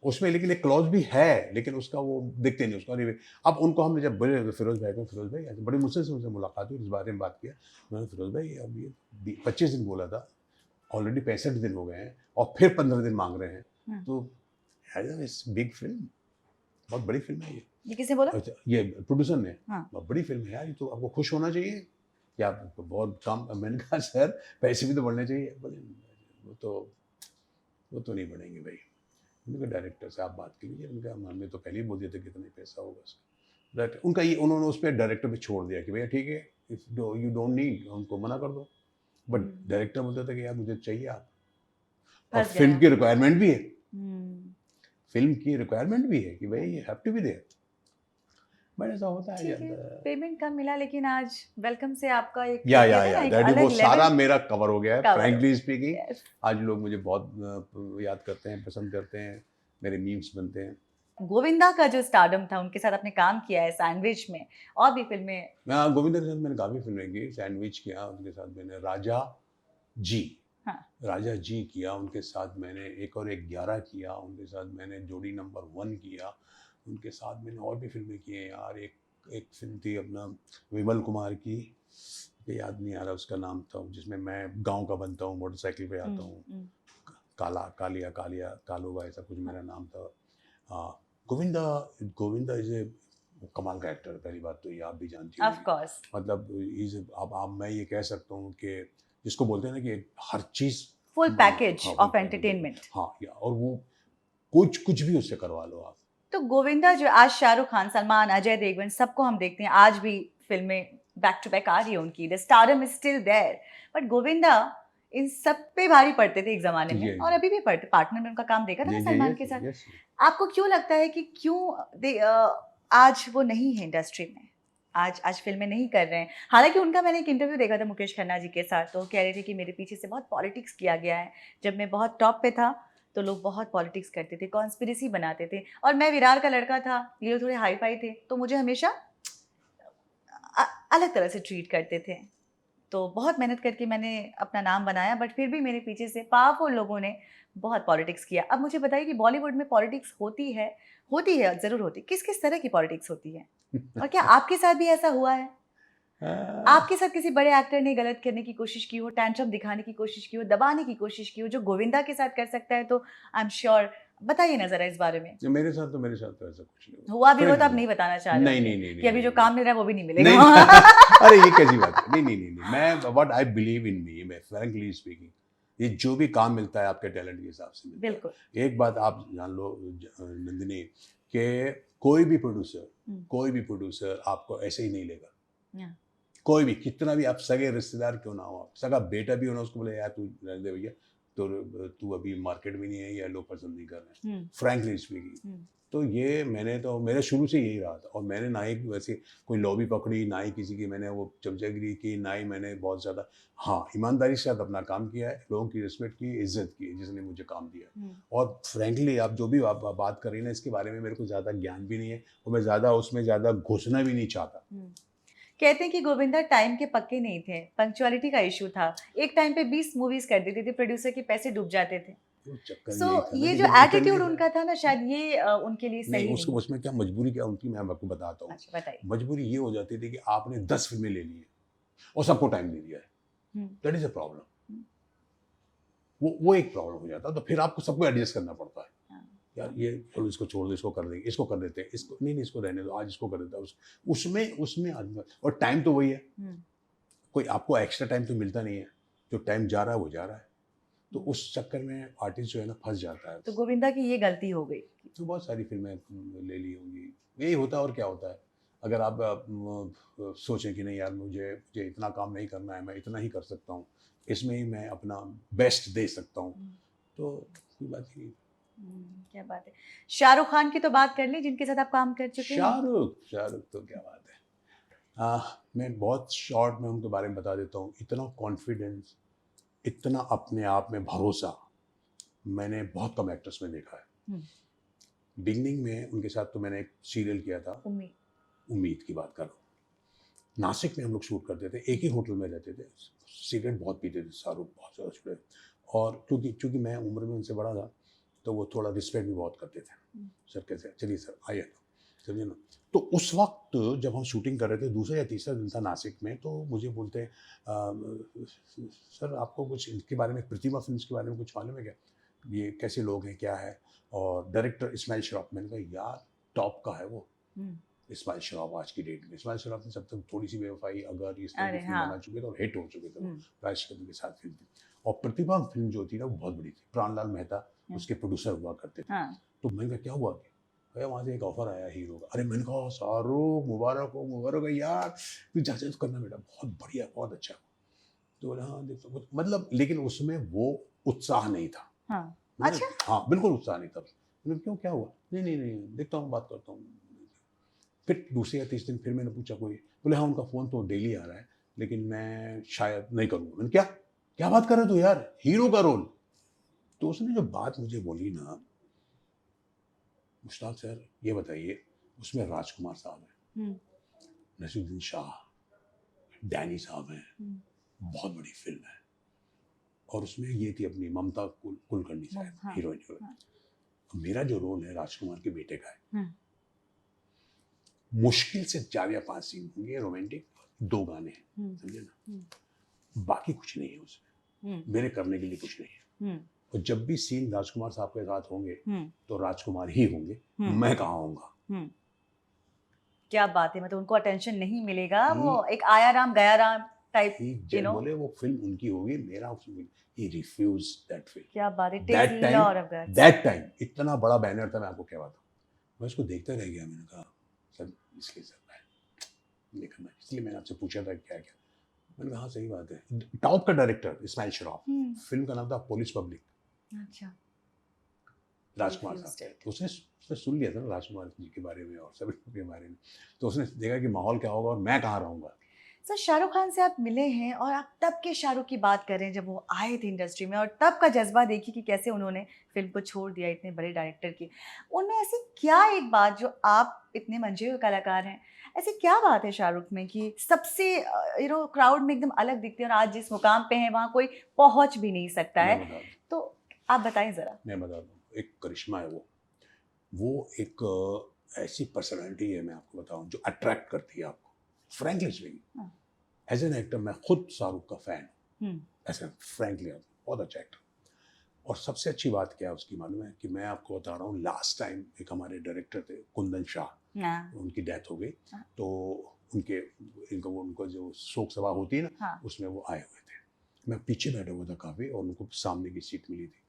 उसमें लेकिन एक क्लॉज भी है, लेकिन उसका वो देखते नहीं उसका। अब उनको हमने जब बोले फिरोज भाई को, फिरोज भाई बड़ी मुश्किल से उनसे मुलाकात हुई, इस बारे में बात किया, मैंने फिरोज भाई अब ये 25 दिन बोला था, ऑलरेडी 65 दिन हो गए हैं और फिर 15 दिन मांग रहे हैं, तो बिग फिल्म, बहुत बड़ी फिल्म है ये किसने बोला? अच्छा, ये प्रोड्यूसर ने, हाँ। बहुत बड़ी फिल्म है यार, ये तो आपको खुश होना चाहिए कि आप बहुत कम। मैंने कहा सर पैसे भी तो बढ़ने चाहिए, बोले वो तो नहीं बढ़ेंगे भाई। उनके डायरेक्टर से आप बात कर लीजिए, उनका हमने तो पहले ही बोल दिया था कितना पैसा होगा उसका, उनका ये उन्होंने उस पर डायरेक्टर पे छोड़ दिया कि भैया ठीक है, इफ यू डोंट नीड, उनको मना कर दो, बट डायरेक्टर बोलता था कि यार मुझे चाहिए आप, और फिल्म की रिक्वायरमेंट भी है, फिल्म की रिक्वायरमेंट भी है कि भाई you have to be there, but ऐसा होता है। पेमेंट कम मिला, लेकिन आज वेलकम से आपका एक या दैट वो सारा मेरा कवर हो गया है, फ्रैंकली स्पीकिंग। Yes. आज लोग मुझे बहुत याद करते हैं, पसंद करते हैं, मेरे मीम्स बनते हैं। गोविंदा का जो स्टारडम था, उनके साथ आपने काम किया है सैंडविच में और भी फिल्में। गोविंदा के साथ मैंने काफ़ी फिल्में की, सैंडविच किया उनके साथ मैंने, राजा जी, हाँ। राजा जी किया उनके साथ मैंने, एक और एक 11 किया उनके साथ मैंने, जोड़ी नंबर 1 किया उनके साथ मैंने, और भी फिल्में की हैं यार। एक फिल्म थी अपना विमल कुमार की, याद नहीं आ रहा उसका नाम था, जिसमें मैं गांव का बनता हूँ, मोटरसाइकिल पे आता हूँ, कालिया कालूबा ऐसा कुछ मेरा नाम था। गोविंदा इज ए कमाल का एक्टर, पहली बात तो ये आप भी जानती हो, मतलब अब मैं ये कह सकता हूँ कि जिसको बोलते हैं ना कि हर चीज फुल पैकेज ऑफ एंटरटेनमेंट। हाँ, और वो कुछ भी उससे करवा लो आप। तो गोविंदा जो आज शाहरुख खान, सलमान, अजय देवगन सबको हम देखते हैं, आज भी फिल्में बैक टू बैक आ रही है उनकी, the stardom is still there, but Govinda इन सब पे भारी पड़ते थे एक जमाने में, और अभी भी पड़ते। पार्टनर में उनका काम देखा था ना सलमान के साथ। आपको क्यों लगता है कि क्यों आज वो नहीं है इंडस्ट्री में, आज फिल्में नहीं कर रहे हैं? हालांकि उनका मैंने एक इंटरव्यू देखा था मुकेश खन्ना जी के साथ, तो कह रहे थे कि मेरे पीछे से बहुत पॉलिटिक्स किया गया है, जब मैं बहुत टॉप पे था तो लोग बहुत पॉलिटिक्स करते थे, कॉन्स्पिरेसी बनाते थे, और मैं विरार का लड़का था, ये लोग थोड़े हाई फाई थे, तो मुझे हमेशा अलग तरह से ट्रीट करते थे। तो बहुत मेहनत करके मैंने अपना नाम बनाया, बट फिर भी मेरे पीछे से पावरफुल लोगों ने बहुत पॉलिटिक्स किया। अब मुझे बताइए कि बॉलीवुड में पॉलिटिक्स होती है, ज़रूर होती है। किस किस तरह की पॉलिटिक्स होती है, और क्या आपके साथ भी ऐसा हुआ है? आपके साथ किसी बड़े एक्टर ने गलत करने की कोशिश की हो, टैंट्रम दिखाने की कोशिश की हो, दबाने की कोशिश की हो, जो गोविंदा के साथ कर सकता है, तो आई एम श्योर, बताइए ना ज़रा इस बारे में। मेरे साथ तो ऐसा कुछ नहीं हुआ भी हो तो आप Frankly, नहीं बताना चाह रहे नहीं होंगे नहीं नहीं कि अभी नहीं जो नहीं, काम मिल रहा है वो भी नहीं नहीं मिलेगा। अरे ये कैसी बात है, नहीं नहीं नहीं नहीं, मैं व्हाट आई बिलीव इन मी, मैं फ्रैंकली स्पीकिंग, ये जो भी काम मिलता है आपके टैलेंट के हिसाब से मिलता बिल्कुल। है। एक बात आप जान लो नंदिनी, कि कोई भी प्रोड्यूसर आपको ऐसे ही नहीं लेगा। Yeah. कोई भी, कितना भी आप सगे रिश्तेदार क्यों ना हो, आप सगा बेटा भी हो ना, उसको बोले यार तू रहने दे भैया, तो तू अभी मार्केट में नहीं है या लोग पसंद नहीं कर रहे हैं, फ्रैंकली स्पीकिंग। तो ये मैंने तो, मेरे शुरू से यही रहा था, और मैंने ना ही वैसे कोई लॉबी पकड़ी, ना ही किसी की मैंने वो चमचागिरी की, ना ही मैंने बहुत ज़्यादा, हाँ ईमानदारी से साथ अपना काम किया है, लोगों की रिस्पेक्ट की, इज्जत की, जिसने मुझे काम दिया। और फ्रैंकली आप जो भी आप बात कर रही हैं ना, इसके बारे में मेरे को ज़्यादा ज्ञान भी नहीं है, और मैं ज़्यादा उसमें ज़्यादा घुसना भी नहीं चाहता। कहते हैं कि गोविंदा टाइम के पक्के नहीं थे, पंक्चुअलिटी का इशू था। एक टाइम पे 20 मूवीज कर देते थे, प्रोड्यूसर के पैसे डूब जाते थे। वो चक्कर सो यही था ना, ये जो लेकिन इतने एटीट्यूड का उनका था ना, शायद ये उनके लिए नहीं, सही उसको नहीं। उसमें क्या मजबूरी क्या उनकी, मैं आपको बताता हूँ। अच्छा, बताइए। मजबूरी ये हो जाती थी कि आपने 10 फिल्में ले ली है और सबको टाइम दे दिया है, दैट इज अ प्रॉब्लम। वो एक प्रॉब्लम हो जाता है, तो फिर आपको सबको एडजस्ट करना पड़ता है। यार ये चलो इसको छोड़ दो, इसको कर देंगे, इसको कर देते हैं, इसको नहीं नहीं इसको रहने दो, आज इसको कर देता है, उसमें उसमें आदमी, और टाइम तो वही है, कोई आपको एक्स्ट्रा टाइम तो मिलता नहीं है, जो टाइम जा रहा है वो जा रहा है, तो उस चक्कर में आर्टिस्ट जो है ना फंस जाता है। तो गोविंदा की ये गलती हो गई। तो बहुत सारी फिल्में ले ली होंगी, यही होता है और क्या होता है। अगर आप सोचें कि नहीं यार मुझे इतना काम नहीं करना है, मैं इतना ही कर सकता हूँ, इसमें ही मैं अपना बेस्ट दे सकता हूँ, तो कोई बात ही नहीं। क्या बात है। शाहरुख खान की तो बात कर ली, जिनके साथ आप काम कर चुके हैं। शाहरुख तो क्या बात है। मैं बहुत शॉर्ट में उनके बारे में बता देता हूँ। इतना कॉन्फिडेंस, इतना अपने आप में भरोसा मैंने बहुत कम एक्टर्स में देखा है। बिगनिंग में उनके साथ तो मैंने एक सीरियल किया था, उम्मीद की बात कर रहा हूँ। नासिक में हम लोग शूट करते थे, एक ही होटल में रहते थे, सिगरेट बहुत पीते थे शाहरुख, बहुत ज़्यादा छुड़े, और क्योंकि मैं उम्र में उनसे बड़ा था, तो वो थोड़ा रिस्पेक्ट भी बहुत करते थे। सर कैसे, चलिए सर आइए, चलिए ना। तो उस वक्त जब हम शूटिंग कर रहे थे, दूसरा या तीसरा दिन था नासिक में, तो मुझे बोलते हैं सर आपको कुछ इनके बारे में, प्रतिमा फिल्म्स के बारे में कुछ मालूम है क्या, ये कैसे लोग हैं, क्या है। और डायरेक्टर इस्माइल शराफ, मैंने कहा यार टॉप का है वो इस्माइल शराफ आज की डेट में। इस्माइल शराफ ने सब तक थोड़ी सी बेवफाई, अगर इस तरह की फिल्म बना चुके थे और हिट हो चुके थे, राज कपूर के साथ फिल्म थी। और प्रतिभा फिल्म जो थी ना वो बहुत बड़ी थी, प्राणलाल मेहता उसके प्रोड्यूसर हुआ करते थे। तो मैंने कहा क्या हुआ, भैया वहाँ से एक ऑफर आया हीरो का। अरे मैंने कहा शाहरुख मुबारक हो यार, फिर जा तो करना बेटा, बहुत बढ़िया, बहुत अच्छा। तो बोले हाँ देखो, मतलब लेकिन उसमें वो उत्साह नहीं था। अच्छा, हाँ बिल्कुल उत्साह नहीं था। क्यों, क्या हुआ, नहीं नहीं नहीं देखता हूँ, बात करता हूँ। फिर दूसरे या तीसरे दिन फिर मैंने पूछा, कोई, बोले हाँ उनका फ़ोन तो डेली आ रहा है, लेकिन मैं शायद नहीं करूँगा। मैंने क्या क्या बात कर रहे हो यार, हीरो का रोल। तो उसने जो बात मुझे बोली ना, मुश्ताक सर ये बताइए, उसमें राजकुमार साहब हैं, नसीरुद्दीन शाह, डैनी साहब हैं, बहुत बड़ी फिल्म है, और उसमें ये थी अपनी ममता कुलकर्णी साहब हीरोइन। मेरा जो रोल है राजकुमार के बेटे का है। मुश्किल से 4 या 5 सीन होंगे रोमांटिक, 2 गाने हैं, समझे ना, बाकी कुछ नहीं है उसमें, मेरे करने के लिए कुछ नहीं है। और जब भी सीन राजकुमार साहब के साथ होंगे तो राजकुमार ही होंगे, मैं कहाँ होऊंगा। क्या बात है, मतलब उनको अटेंशन नहीं मिलेगा, वो एक आया राम गया राम टाइप, बोले वो फिल्म उनकी होगी, मेरा he refused that film. क्या बात है, takes a lot of guts. that time इतना बड़ा बैनर था, मैं आपको क्या बताऊं, मैं उसको देखता रह गया। मैंने कहा सर इसलिए सर मैं नहीं करना, इसलिए मैंने आपसे पूछा था क्या क्या। मैंने कहा हाँ सही बात है। टॉप का डायरेक्टर इस्माइल शराफ, फिल्म का नाम था पुलिस पब्लिक। अच्छा, राजकुमार साहब, तो उसने सुन लिया था ना राजकुमार जी के बारे में और सभी के बारे में, तो उसने देखा कि माहौल क्या होगा और मैं कहाँ रहूँगा। सर शाहरुख खान से आप मिले हैं और आप तब के शाहरुख की बात कर रहे हैं जब वो आए थे इंडस्ट्री में, और तब का जज्बा देखिए कि कैसे उन्होंने फिल्म को छोड़ दिया इतने बड़े डायरेक्टर की। उनमें ऐसी क्या एक बात, जो आप इतने मंझे हुए कलाकार हैं, ऐसी क्या बात है शाहरुख में कि सबसे क्राउड में एकदम अलग दिखते हैं, और आज जिस मुकाम पे हैं वहाँ कोई पहुंच भी नहीं सकता है? मैं बता दूं, तो आप बताएं जरा। मैं बता दूं, एक करिश्मा है वो एक ऐसी पर्सनालिटी है, मैं आपको बताऊं, जो अट्रैक्ट करती है आपको, frankly speaking. As an actor मैं खुद शाहरुख का फैन हूँ, ऐसे फ्रैंकली, बहुत अच्छा एक्टर। और सबसे अच्छी बात क्या है उसकी मालूम है कि मैं आपको बता रहा हूँ, लास्ट टाइम एक हमारे डायरेक्टर थे कुंदन शाह, उनकी डेथ हो गई, तो उनको जो शोक सभा होती है ना, उसमें वो आए हुए थे। मैं पीछे बैठा हुआ था काफ़ी, और उनको सामने की सीट मिली थी।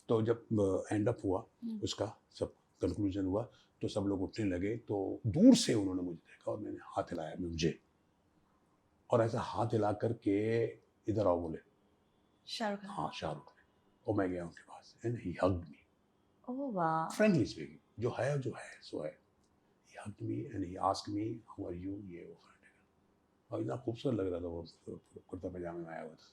तो जब एंड अप हुआ उसका, सब कंक्लूजन हुआ, तो सब लोग उठने लगे, तो दूर से उन्होंने मुझे देखा और मैंने हाथ हिलाया मुझे, और ऐसा हाथ हिला करके इधर आओ बोले, शाहरुख खान? हाँ शाहरुख ने। और मैं गया उनके पास, एंड ही हग्ड मी, ओह वाह। फ्रेंकली स्पीकिंग, जो है सो है। He hugged me and he asked me how are you, ये वो और इतना खूबसूरत लग रहा था वो, कुर्ता पैजामे में आया हुआ था।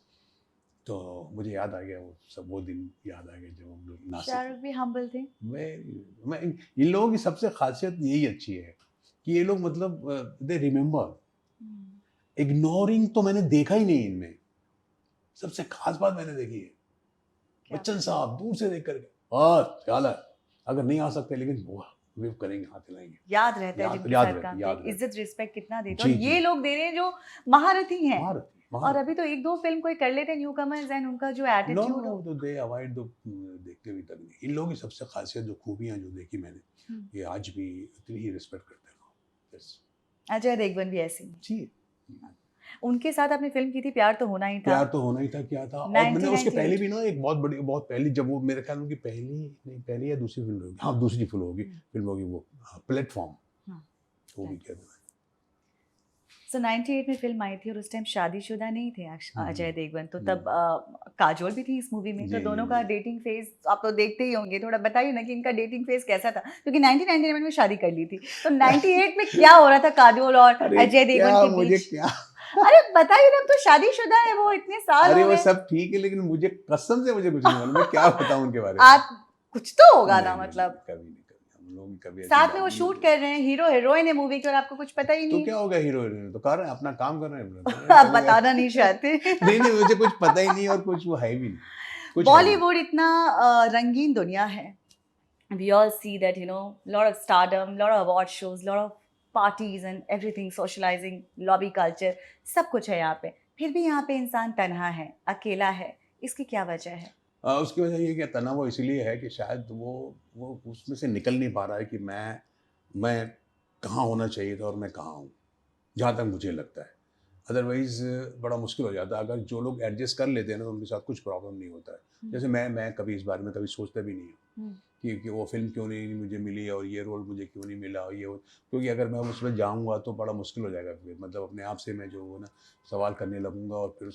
तो मुझे याद आ गया वो दिन याद आ गया जब हम लोग नासिक। शाहरुख भी हम्बल थे। मैं इन लोगों की सबसे खासियत यही अच्छी है कि ये लोग मतलब दे रिमेम्बर। इग्नोरिंग तो मैंने देखा ही नहीं इनमें। सबसे खास बात मैंने देखी है, बच्चन साहब दूर से देख करके, और ख्याल है अगर नहीं आ सकते लेकिन वो वेव करेंगे, हाथ हिलाएंगे, याद रहता है जिनके याद साथ रहता, काम याद किया, रहता। इज्जत रिस्पेक्ट कितना देते हैं। जी, और ये जी। लोग दे रहे हैं जो महारथी हैं। और महारथी। अभी तो एक दो फिल्म कोई कर लेते हैं न्यू कमर्स, एंड उनका जो नो एटीट्यूड। नो, तो दे अवॉइड, तो देखते भी तक नहीं। इन लोगों की सबसे खासियत, जो खूबियां जो देखी मैंने, ये आज भी इतनी ही रिस्पेक्ट करते हैं लोग। Yes. अजय देवगन भी ऐसे ही। जी, उनके साथ आपने फिल्म की थी प्यार तो होना ही था। प्यार तो होना ही था, क्या था। और मैंने उसके 1998। पहले भी ना, एक बहुत पहली, जब वो मेरे ख्याल में उनकी पहली या दूसरी फिल्म होगी, हाँ दूसरी फिल्म होगी वो, प्लेटफॉर्म, वो भी किया था। सो 98 में फिल्म आई थी, और उस टाइम शादीशुदा नहीं थे अजय देवगन, तो तब काजोल भी थी इस मूवी में। तो दोनों का डेटिंग फेज आप तो देखते ही होंगे, थोड़ा बताइए ना कि इनका डेटिंग फेज कैसा था, क्योंकि 1999 में शादी कर ली थी, तो 98 में क्या हो रहा था काजोल और अजय देवगन के बीच? अरे बताइए ना, अब तो शादीशुदा है वो, इतने साल हो अरे वो गए। सब ठीक है, लेकिन मुझे कसम से मुझे कुछ नहीं मालूम, मैं क्या बताऊं उनके बारे में। आप कुछ तो होगा ना, नहीं, मतलब कभी नहीं, हम लोग कभी ऐसी साथ बात में वो नहीं शूट होती। कर रहे हैं, हीरो हीरोइन है मूवी के, और आपको कुछ पता ही तो नहीं। क्या हो गया, हीरो हीरोइन तो कर रहे हैं, अपना काम कर रहे हैं, आप कभी बताना नहीं चाहते। नहीं नहीं, मुझे कुछ पता ही नहीं, और कुछ वो है भी नहीं, कुछ है नहीं। बॉलीवुड इतना रंगीन दुनिया है। We all see that, lot of stardom, lot of award shows, lot of parties and everything, socializing, lobby culture, सब कुछ है यहाँ पे। फिर भी यहाँ पे इंसान तन्हा है, अकेला है। इसकी क्या वजह है? उसकी वजह ये कि तनाव वो इसलिए है कि शायद वो उसमें से निकल नहीं पा रहा है कि मैं कहाँ होना चाहिए था और मैं कहाँ हूँ, जहाँ तक मुझे लगता है। अदरवाइज बड़ा मुश्किल हो जाता है। अगर जो लोग एडजस्ट कर लेते हैं ना, तो उनके साथ कुछ प्रॉब्लम नहीं होता है। जैसे मैं कभी इस बारे में कभी सोचता भी नहीं हूँ कि वो फिल्म क्यों नहीं मुझे मिली, और ये रोल मुझे क्यों नहीं मिला, और क्योंकि अगर मैं उसमें जाऊँगा तो बड़ा मुश्किल हो जाएगा। फिर मतलब अपने आप से मैं जो वो ना सवाल करने लगूंगा, और फिर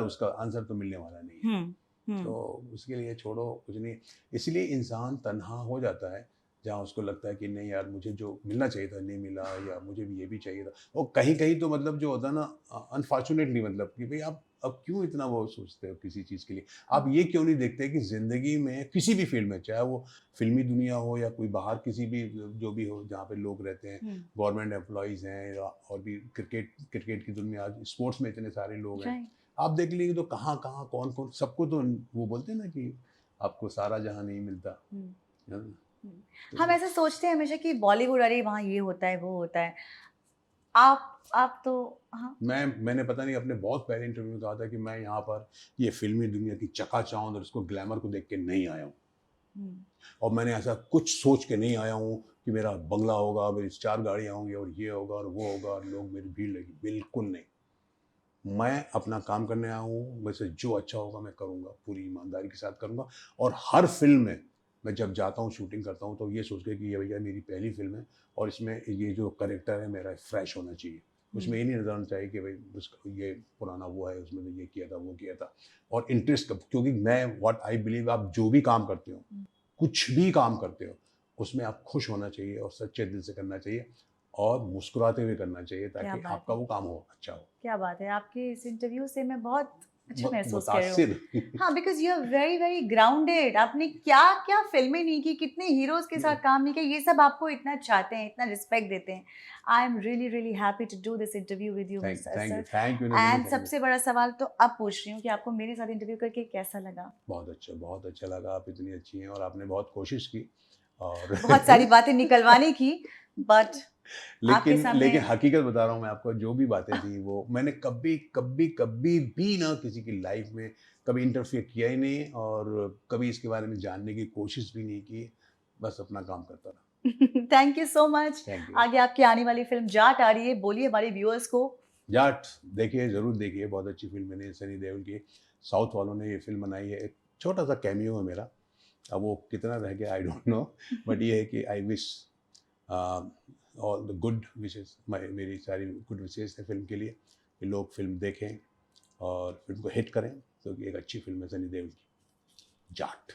उसका आंसर तो मिलने वाला नहीं है। तो उसके लिए छोड़ो, कुछ नहीं। इसलिए इंसान तन्हा हो जाता है, जहाँ उसको लगता है कि नहीं यार, मुझे जो मिलना चाहिए था नहीं मिला, या मुझे भी ये भी चाहिए था। और कहीं कहीं तो मतलब जो होता है ना, अनफॉर्चुनेटली, मतलब कि भाई आप अब क्यों इतना वो सोचते हो किसी चीज़ के लिए। आप ये क्यों नहीं देखते कि ज़िंदगी में किसी भी फील्ड में, चाहे वो फिल्मी दुनिया हो या कोई बाहर किसी भी जो भी हो, जहाँ पे लोग रहते हैं, गवर्नमेंट एम्प्लॉयज़ हैं, या और भी क्रिकेट की दुनिया, आज स्पोर्ट्स में इतने सारे लोग हैं, आप देख लीजिए तो कहाँ कहाँ कौन कौन, सबको तो वो बोलते हैं ना कि आपको सारा जहाँ नहीं मिलता। हम ऐसा सोचते हैं हमेशा कि बॉलीवुड, अरे वहाँ ये होता है वो होता है। आप तो हाँ। मैंने पता नहीं अपने बहुत पहले इंटरव्यू में कहा था कि मैं यहाँ पर ये फिल्मी दुनिया की चकाचौंध और इसको ग्लैमर को देख के नहीं आया हूँ, और मैंने ऐसा कुछ सोच के नहीं आया हूँ कि मेरा बंगला होगा, मेरी 4 गाड़ियाँ होंगी, और ये होगा और वो होगा और लोग मेरी भीड़ लगी, बिल्कुल नहीं। मैं अपना काम करने आया हूँ, वैसे जो अच्छा होगा मैं करूँगा, पूरी ईमानदारी के साथ करूँगा। और हर फिल्म में मैं जब जाता हूँ, शूटिंग करता हूँ, तो ये सोच के कि ये भैया मेरी पहली फिल्म है, और इसमें ये जो करेक्टर है मेरा फ्रेश होना चाहिए। उसमें ये नहीं नजर आना चाहिए कि भाई उसका ये पुराना वो है, उसमें तो ये किया था वो किया था। और इंटरेस्ट, क्योंकि मैं व्हाट आई बिलीव, आप जो भी काम करते हो, कुछ भी काम करते हो, उसमें आप खुश होना चाहिए और सच्चे दिल से करना चाहिए। और मुस्कुराते हुए करना चाहिए क्या ताकि बात आपका है। वो काम हो अच्छा हो। क्या बात है, आपके इस इंटरव्यू से मैं बहुत अच्छा महसूस कर रही हूँ। मुतासिर। हाँ, because you are very very grounded. आपने क्या क्या फिल्में नहीं की, कितने हीरोज के साथ काम नहीं किया, ये सब आपको इतना चाहते हैं, इतना रिस्पेक्ट देते हैं। I am really really happy to do this interview with you thank sir. Thank you Nandini, and thank you. सबसे बड़ा सवाल तो अब पूछ रही हूँ कि आपको मेरे साथ इंटरव्यू करके कैसा लगा? बहुत अच्छा लगा, आप इतनी अच्छी हैं और आपने बहुत कोशिश की और बहुत सारी बातें निकलवाने की, बट आपके लेकिन सामने हकीकत बता रहा हूँ मैं आपको, जो भी बातें थी वो मैंने कभी कभी कभी भी ना किसी की लाइफ में कभी इंटरफियर किया ही नहीं और कभी इसके बारे में जानने की कोशिश भी नहीं की, बस अपना काम करता रहा। Thank you so much. Thank you. आगे आपकी आने वाली फिल्म जाट आ रही है, बोलिए हमारे व्यूअर्स को। जाट देखिए, ज़रूर देखिए, बहुत अच्छी फिल्म मैंने सनी देओल की, साउथ वालों ने ये फिल्म बनाई है। एक छोटा सा कैमियो है मेरा, अब वो कितना रह गया आई डोंट नो, बट ये है कि I wish all the good wishes, मेरी सारी गुड विशेस है फिल्म के लिए कि लोग फिल्म देखें और फिल्म को हिट करें, क्योंकि एक अच्छी फिल्म है सनी देओल की Jat.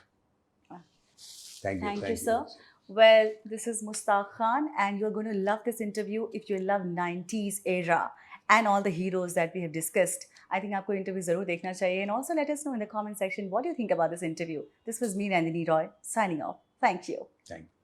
Thank you, sir. Well, this is Mustaq Khan, and you're going to love this interview if you love 90s era and all the heroes that we have discussed. I think आपको interview ज़रूर देखना चाहिए. And also let us know in the comment section what do you think about this interview. This was me, Nandini Roy, signing off. Thank you. Thank you.